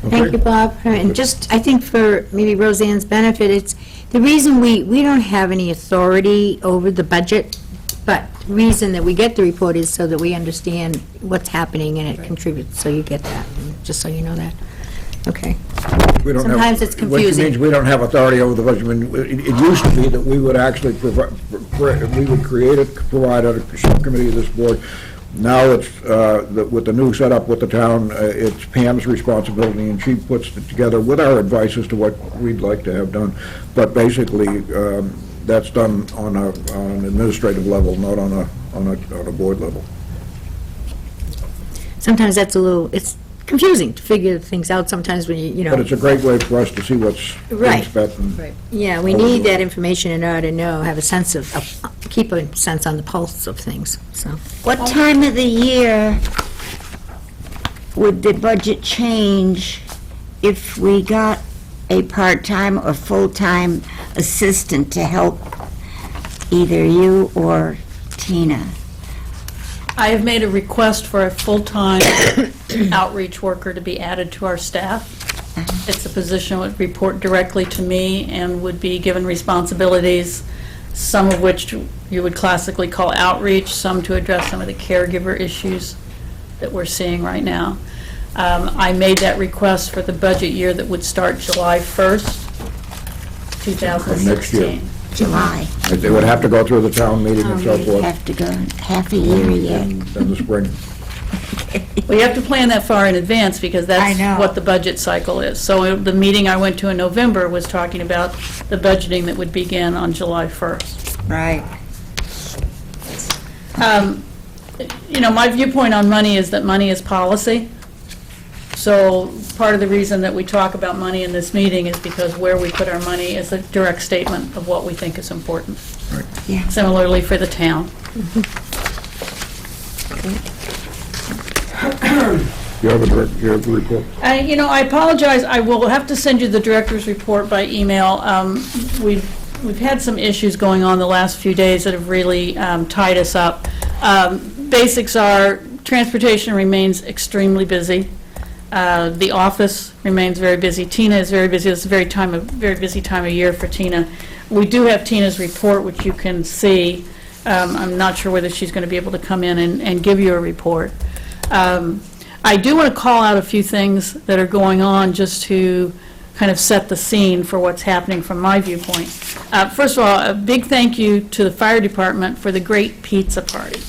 Thank you, Bob. And just, I think for maybe Roseanne's benefit, it's, the reason we don't have any authority over the budget, but the reason that we get the report is so that we understand what's happening and it contributes, so you get that, just so you know that. Okay. We don't have- Sometimes it's confusing. Which means we don't have authority over the budget. I mean, it used to be that we would actually provide, we would provide a subcommittee of this board. Now it's, with the new setup with the town, it's Pam's responsibility, and she puts it together with our advice as to what we'd like to have done. But basically, that's done on an administrative level, not on a board level. Sometimes that's a little, it's confusing to figure things out sometimes when you know. But it's a great way for us to see what's being Right. spent. And Yeah, we need that information in order to know, have a sense of, keep a sense on the pulse of things, so. What time of the year would the budget change if we got a part-time or full-time assistant to help either you or Tina? I have made a request for a full-time outreach worker to be added to our staff. It's a position that would report directly to me and would be given responsibilities, some of which you would classically call outreach, some to address some of the caregiver issues that we're seeing right now. I made that request for the budget year that would start July 1st, 2016. July. They would have to go through the town meeting and so forth, Have to go half a year yet. in the spring. Well, you have to plan that far in advance because I that's know. what the budget cycle is. So the meeting I went to in November was talking about the budgeting that would begin on July 1st. Right. You know, my viewpoint on money is that money is policy. So part of the reason that we talk about money in this meeting is because where we put our money is a direct statement of what we think is important. Yeah. Similarly for the town. You have a report? You know, I apologize, I will have to send you the director's report by email. We've had some issues going on the last few days that have really tied us up. Basics are, transportation remains extremely busy. The office remains very busy. Tina is very busy. It's a very busy time of year for Tina. We do have Tina's report, which you can see. I'm not sure whether she's going to be able to come in and give you a report. I do want to call out a few things that are going on just to kind of set the scene for what's happening from my viewpoint. First of all, a big thank you to the fire department for the great pizza party.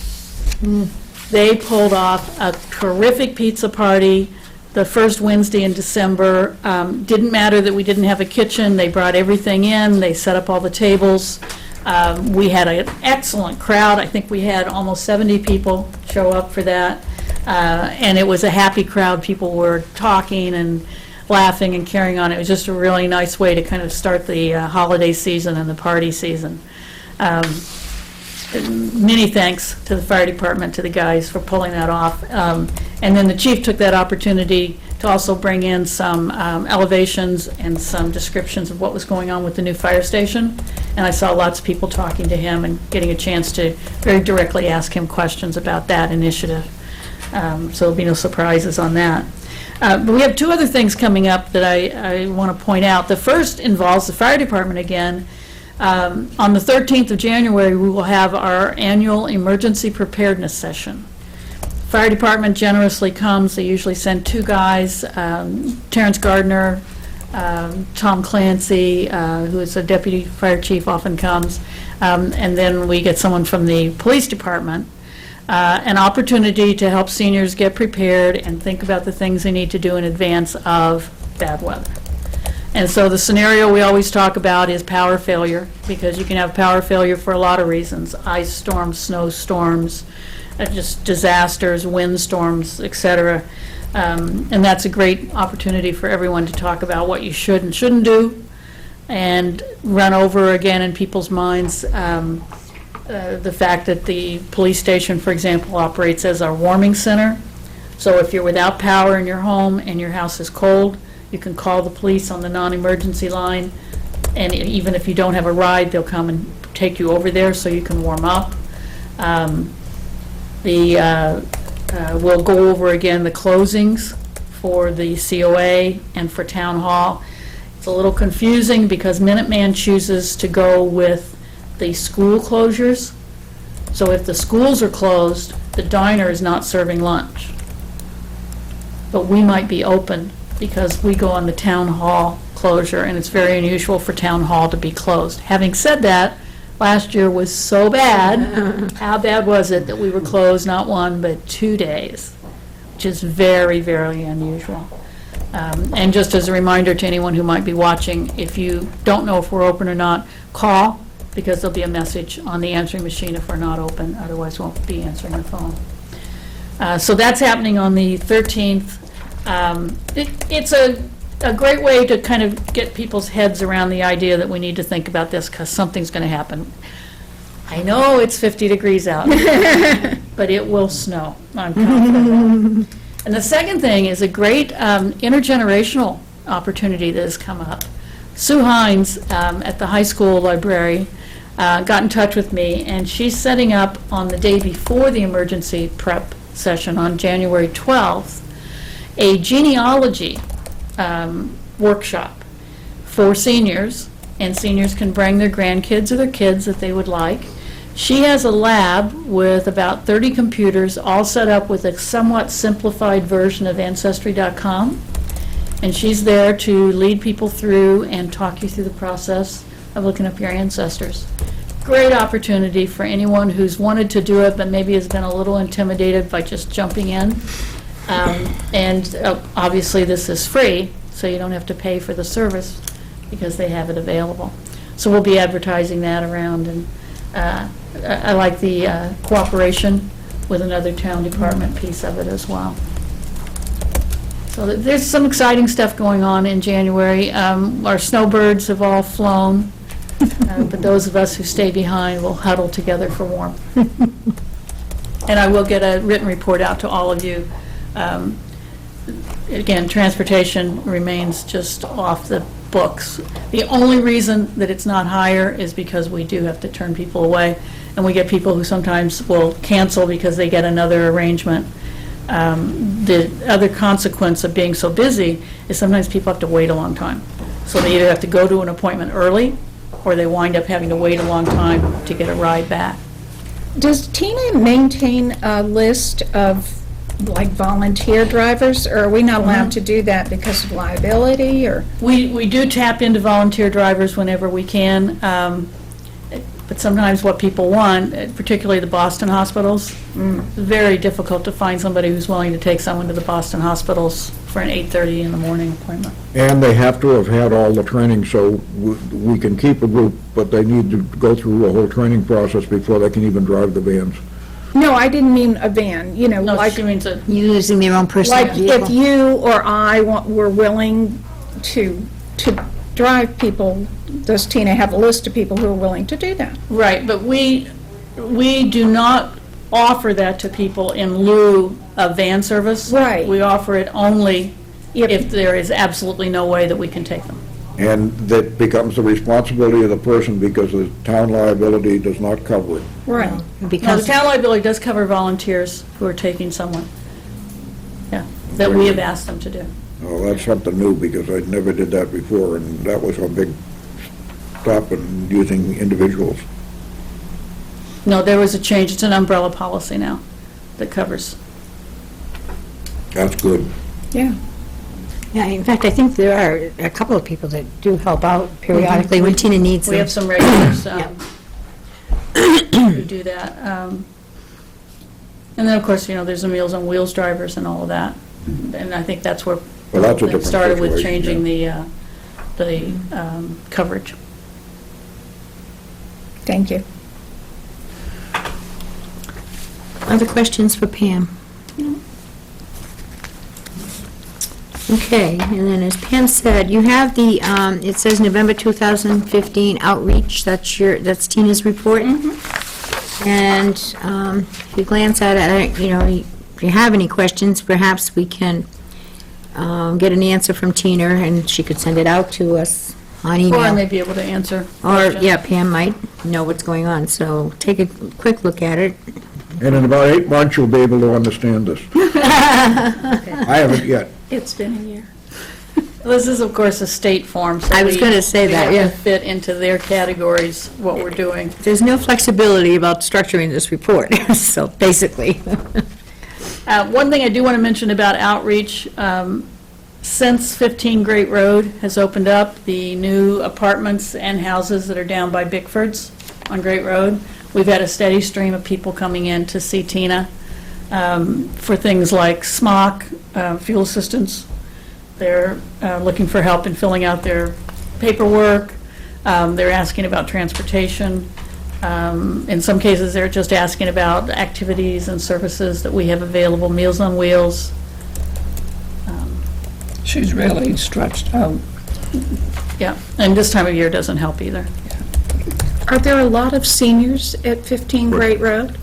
They pulled off a terrific pizza party the first Wednesday in December. Didn't matter that we didn't have a kitchen. They brought everything in. They set up all the tables. We had an excellent crowd. I think we had almost 70 people show up for that. And it was a happy crowd. People were talking and laughing and carrying on. It was just a really nice way to kind of start the holiday season and the party season. Many thanks to the fire department, to the guys for pulling that off. And then the chief took that opportunity to also bring in some elevations and some descriptions of what was going on with the new fire station. And I saw lots of people talking to him and getting a chance to very directly ask him questions about that initiative. So there'll be no surprises on that. But we have two other things coming up that I want to point out. The first involves the fire department again. On the 13th of January, we will have our annual emergency preparedness session. Fire department generously comes. They usually send two guys, Terrence Gardner, Tom Clancy, who is a deputy fire chief, often comes, and then we get someone from the police department. An opportunity to help seniors get prepared and think about the things they need to do in advance of bad weather. And so the scenario we always talk about is power failure, because you can have power failure for a lot of reasons: ice storms, snowstorms, just disasters, windstorms, etc. And that's a great opportunity for everyone to talk about what you should and shouldn't do, and run over again in people's minds the fact that the police station, for example, operates as our warming center. So if you're without power in your home and your house is cold, you can call the police on the non-emergency line, and even if you don't have a ride, they'll come and take you over there so you can warm up. We'll go over again the closings for the COA and for Town Hall. It's a little confusing because Minuteman chooses to go with the school closures. So if the schools are closed, the diner is not serving lunch. But we might be open because we go on the Town Hall closure, and it's very unusual for Town Hall to be closed. Having said that, last year was so bad. How bad was it that we were closed not 1 but 2 days, which is very, very unusual. And just as a reminder to anyone who might be watching, if you don't know if we're open or not, call, because there'll be a message on the answering machine if we're not open, otherwise we won't be answering the phone. So that's happening on the 13th. It's a great way to kind of get people's heads around the idea that we need to think about this because something's going to happen. I know it's 50 degrees out, but it will snow. I'm confident. And the second thing is a great intergenerational opportunity that has come up. Sue Hines at the high school library got in touch with me, and she's setting up on the day before the emergency prep session on January 12th a genealogy workshop for seniors, and seniors can bring their grandkids or their kids that they would like. She has a lab with about 30 computers all set up with a somewhat simplified version of Ancestry.com, and she's there to lead people through and talk you through the process of looking up your ancestors. Great opportunity for anyone who's wanted to do it but maybe has been a little intimidated by just jumping in. Obviously this is free, so you don't have to pay for the service because they have it available. So we'll be advertising that around, and I like the cooperation with another town department piece of it as well. So there's some exciting stuff going on in January. Our snowbirds have all flown, but those of us who stay behind will huddle together for warmth. And I will get a written report out to all of you. Again, transportation remains just off the books. The only reason that it's not higher is because we do have to turn people away, and we get people who sometimes will cancel because they get another arrangement. The other consequence of being so busy is sometimes people have to wait a long time. So they either have to go to an appointment early, or they wind up having to wait a long time to get a ride back. Does Tina maintain a list of, like, volunteer drivers, or are we not allowed to do that because of liability, or? We do tap into volunteer drivers whenever we can, but sometimes what people want, particularly the Boston hospitals, it's very difficult to find somebody who's willing to take someone to the Boston hospitals for an 8:30 in the morning appointment. And they have to have had all the training, so we can keep a group, but they need to go through a whole training process before they can even drive the vans. No, I didn't mean a van, you know, No, like, she means a, Using their own personal like vehicle. if you or I were willing to drive people, does Tina have a list of people who are willing to do that? right, but we do not offer that to people in lieu of van service. Right. We offer it only if there is absolutely no way that we can take them. And that becomes the responsibility of the person because the town liability does not cover it. Right. Now, the Because, town liability does cover volunteers who are taking someone. Yeah, that we have asked them to do. Oh, that's something new because I never did that before, and that was a big stop in using individuals. No, there was a change. It's an umbrella policy now that covers. That's good. Yeah. yeah, in fact, I think there are a couple of people that do help out periodically when Tina needs We them. have some regulars Yeah. who do that. And then, of course, there's the Meals on Wheels drivers and all of that. And I think that's where Well, that's a it different started with situation, changing the coverage. Thank you. Other questions for Pam? Okay, and then as Pam said, you have the, it says November 2015 outreach, that's Tina's report. And if you glance at it, if you have any questions, perhaps we can get an answer from Tina, and she could send it out to us on email. Or I may be able to answer. Or, questions. yeah, Pam might know what's going on, so take a quick look at it. And in about 8 months, you'll be able to understand this. I haven't yet. It's been a year. This is, of course, a state form. So I was we- gonna say that, We yeah. have to fit into their categories what we're doing. There's no flexibility about structuring this report, so basically. One thing I do want to mention about outreach, since 15 Great Road has opened up, the new apartments and houses that are down by Bickford's on Great Road, we've had a steady stream of people coming in to see Tina for things like smock, fuel assistance. They're looking for help in filling out their paperwork. They're asking about transportation. In some cases, they're just asking about activities and services that we have available, Meals on Wheels. She's really stretched out. Yeah, and this time of year doesn't help either. Are there a lot of seniors at 15 Great Road?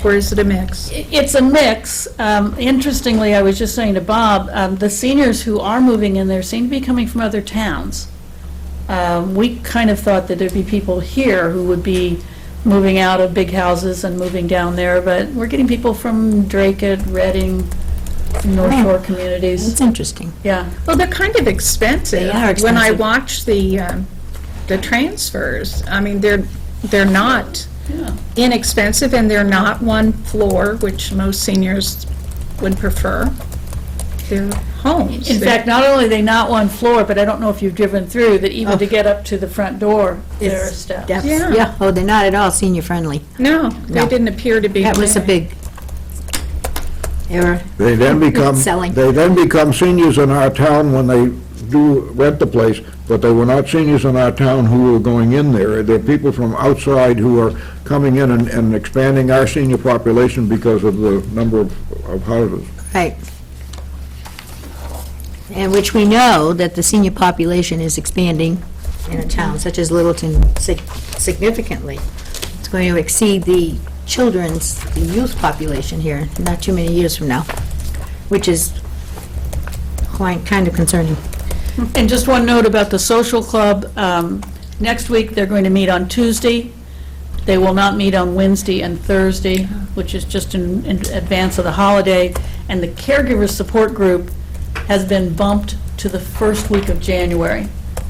Or is it a mix? It's a mix. Interestingly, I was just saying to Bob, the seniors who are moving in there seem to be coming from other towns. We kind of thought that there'd be people here who would be moving out of big houses and moving down there, but we're getting people from Dracut, Reading, North Shore communities. It's interesting. Yeah. Well, they're kind of expensive. They are When I expensive. watch the transfers, I mean, they're not Yeah. inexpensive, and they're not one floor, which most seniors would prefer. They're homes. In fact, not only are they not one floor, but I don't know if you've driven through, that even to get up to the front door, there are It's steps. steps. Yeah. Yeah, oh, they're not at all senior-friendly. No, they No. didn't appear to be. That was a big error. They then become, Selling. they then become seniors in our town when they do rent the place, but they were not seniors in our town who were going in there. They're people from outside who are coming in and expanding our senior population because of the number of houses. Right. And which we know that the senior population is expanding in a town such as Littleton significantly. It's going to exceed the the youth population here, not too many years from now, which is quite kind of concerning. And just one note about the social club, next week, they're going to meet on Tuesday. They will not meet on Wednesday and Thursday, which is just in advance of the holiday. And the caregiver support group has been bumped to the first week of January,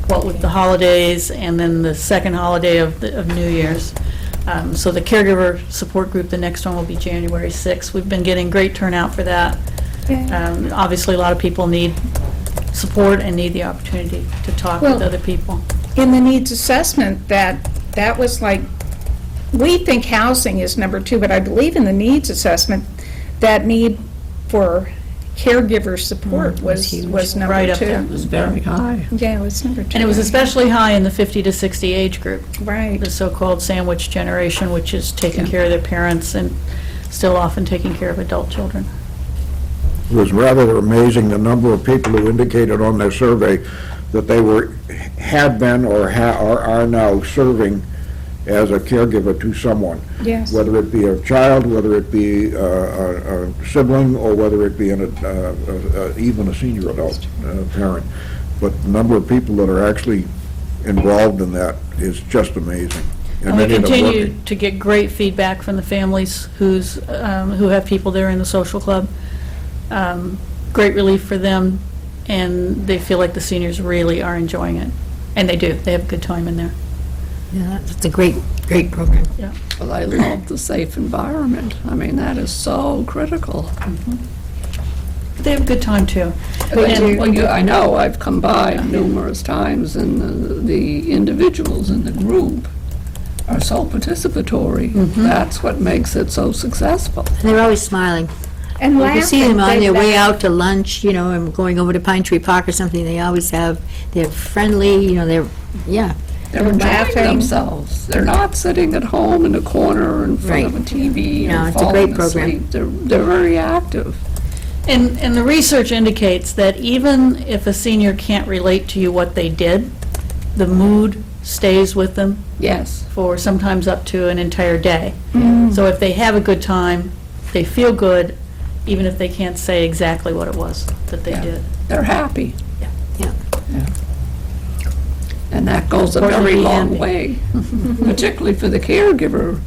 what with the holidays and then the second holiday of New Year's. So the caregiver support group, the next one will be January 6th. We've been getting great turnout for that. Obviously, a lot of people need support and need the opportunity to talk with Well- other people. In the needs assessment, that was like, we think housing is number 2, but I believe in the needs assessment, that need for caregiver support was number 2. Right up there. It was very high. Yeah, it was number 2. And it was especially high in the 50 to 60 age group, Right. the so-called sandwich generation, which is taking care of their parents and still often taking care of adult children. It was rather amazing the number of people who indicated on their survey that they had been or are now serving as a caregiver to someone. Yes. Whether it be a child, whether it be a sibling, or whether it be even a senior adult parent. But the number of people that are actually involved in that is just amazing. And we many of them continue working. to get great feedback from the families who have people there in the social club. Great relief for them, and they feel like the seniors really are enjoying it. And they do. They have a good time in there. Yeah, it's a great program. But I love the safe environment. I mean, that is so critical. They have a good time, too. I know, I've come by numerous times, and the individuals in the group are so participatory. That's what makes it so successful. And they're always smiling. And You can see them on laughing, their they way laugh. out to lunch, and going over to Pine Tree Park or something, they always they're friendly, They're enjoying laughing. themselves. They're not sitting at home in a corner in front of a TV No, and it's a great falling program. asleep. They're very active. And the research indicates that even if a senior can't relate to you what they did, the mood stays with them Yes. for sometimes up to an entire day. So if they have a good time, they feel good, even if they can't say exactly what it was that they Yeah. did. They're happy. Yeah. And that goes a Or very happy long ending. way, particularly for the caregiver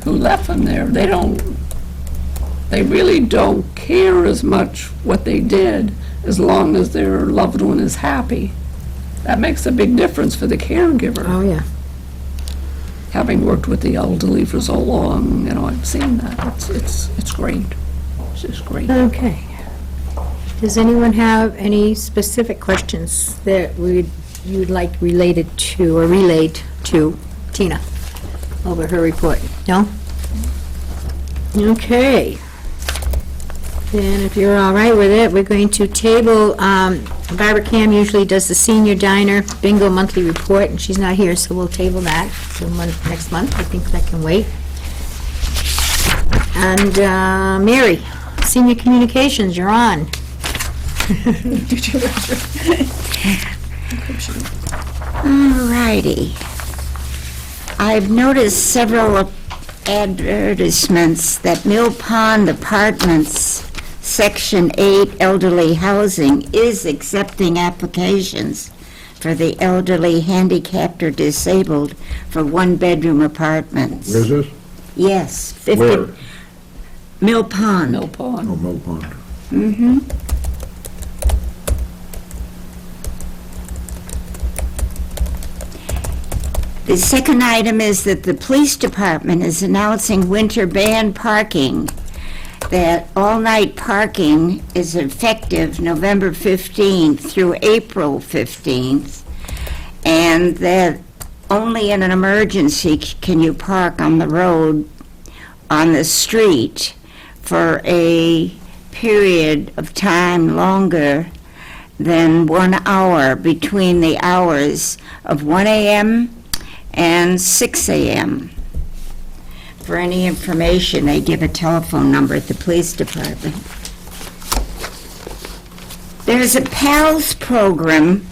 who left them there. They really don't care as much what they did as long as their loved one is happy. That makes a big difference for the caregiver. Oh, yeah. Having worked with the elderly for so long, I've seen that. It's great. It's just great. Okay. Does anyone have any specific questions that you'd like related to or relayed to Tina over her report? No? Okay. Then if you're all right with it, we're going to table, Barbara Cam usually does the senior diner bingo monthly report, and she's not here, so we'll table that till next month. I think that can wait. And Mary, senior communications, you're on. All righty. I've noticed several advertisements that Mill Pond Apartments, Section 8 Elderly Housing, is accepting applications for the elderly, handicapped, or disabled for one-bedroom apartments. Where's this? Yes. 50 Where? Mill Pond. Mill Pond. Oh, Mill Pond. Mm-hmm. The second item is that the police department is announcing winter ban parking, that all-night parking is effective November 15th through April 15th, and that only in an emergency can you park on the road, on the street, for a period of time longer than 1 hour between the hours of 1 a.m. and 6 a.m. For any information, they give a telephone number at the police department. There's a PALS program,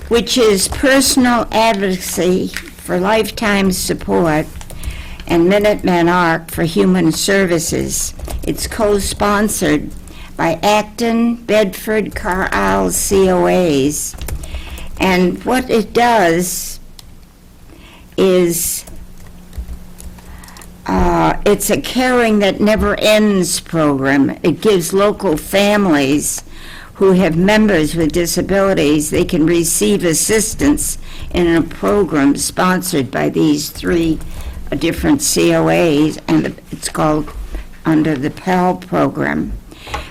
which is personal advocacy for lifetime support, and Minutemen ARC for human services. It's co-sponsored by Acton, Bedford, Carlisle COAs. And what it does is it's a caring that never ends program. It gives local families who have members with disabilities, they can receive assistance in a program sponsored by these three different COAs, and it's called under the PAL program.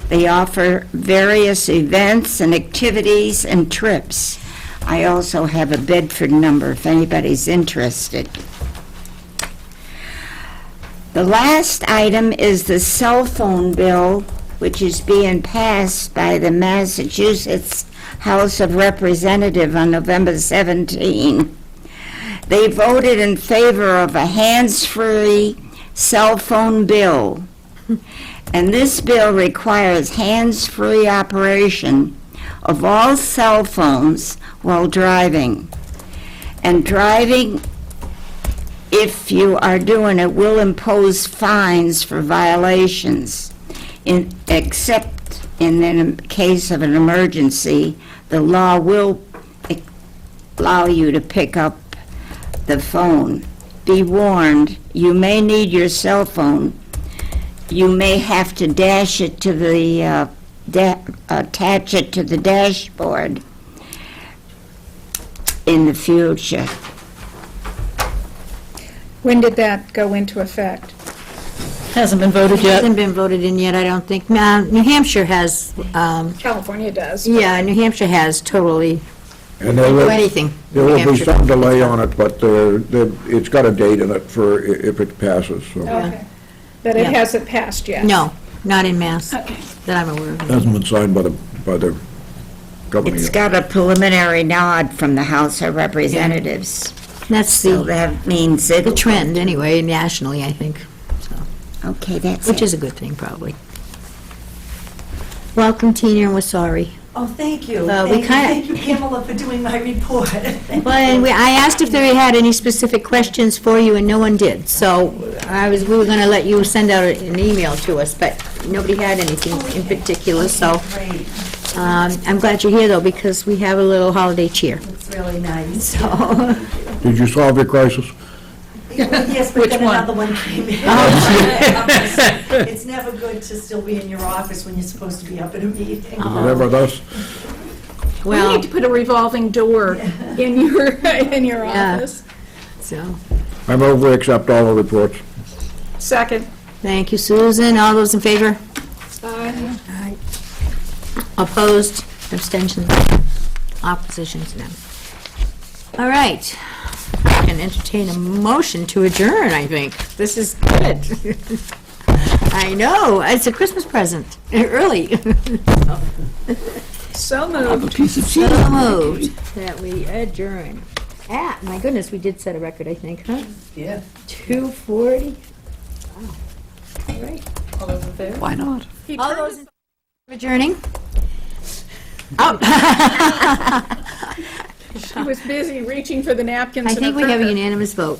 They offer various events and activities and trips. I also have a Bedford number if anybody's interested. The last item is the cell phone bill, which is being passed by the Massachusetts House of Representatives on November 17. They voted in favor of a hands-free cell phone bill. And this bill requires hands-free operation of all cell phones while driving. And driving if you are doing it, will impose fines for violations. Except in the case of an emergency, the law will allow you to pick up the phone. Be warned, you may need your cell phone. You may have to attach it to the dashboard in the future. When did that go into effect? Hasn't been voted yet. Hasn't been voted in yet, I don't think. New Hampshire has, California does. yeah, New Hampshire has totally, And do there will, anything. there will New be Hampshire. some delay on it, but it's got a date in it for if it passes, so. Okay. But it Yeah. hasn't passed yet? No, not in Mass, Okay. that I'm aware of. Hasn't been signed by the governor It's yet. got a preliminary nod from the House of Representatives. That's So the that means it. trend, anyway, nationally, I think, Okay, that's which it. is a good thing, probably. Welcome, Tina, and we're sorry. Oh, thank you. Well, we Thank you, Pamela, for doing my report. Well, and I asked if they had any specific questions for you, and no one did. So we were going to let you send out an email to us, but nobody had anything in particular, so Great, I'm glad you're here, though, because we have a little holiday cheer. it's really nice. So, Did you solve your crisis? Yes, but Which then one? another one came in. It's never good to still be in your office when you're supposed to be up at a meeting. Remember those? We well, need to put a revolving door in your Yeah. office. so, I move we accept all the reports. Second. thank you, Susan. All those in favor? Aye. Opposed? Abstentions? Oppositions? None. All right. I can entertain a motion to adjourn, I think. This is good. I know, it's a Christmas present, early. So moved. So moved that we adjourn. My goodness, we did set a record, I think, huh? Yeah. 2:40. Wow. All right. All those in favor? Why not? All those in favor of adjourning? She was busy reaching for the napkins I and think a we have a cracker. unanimous vote.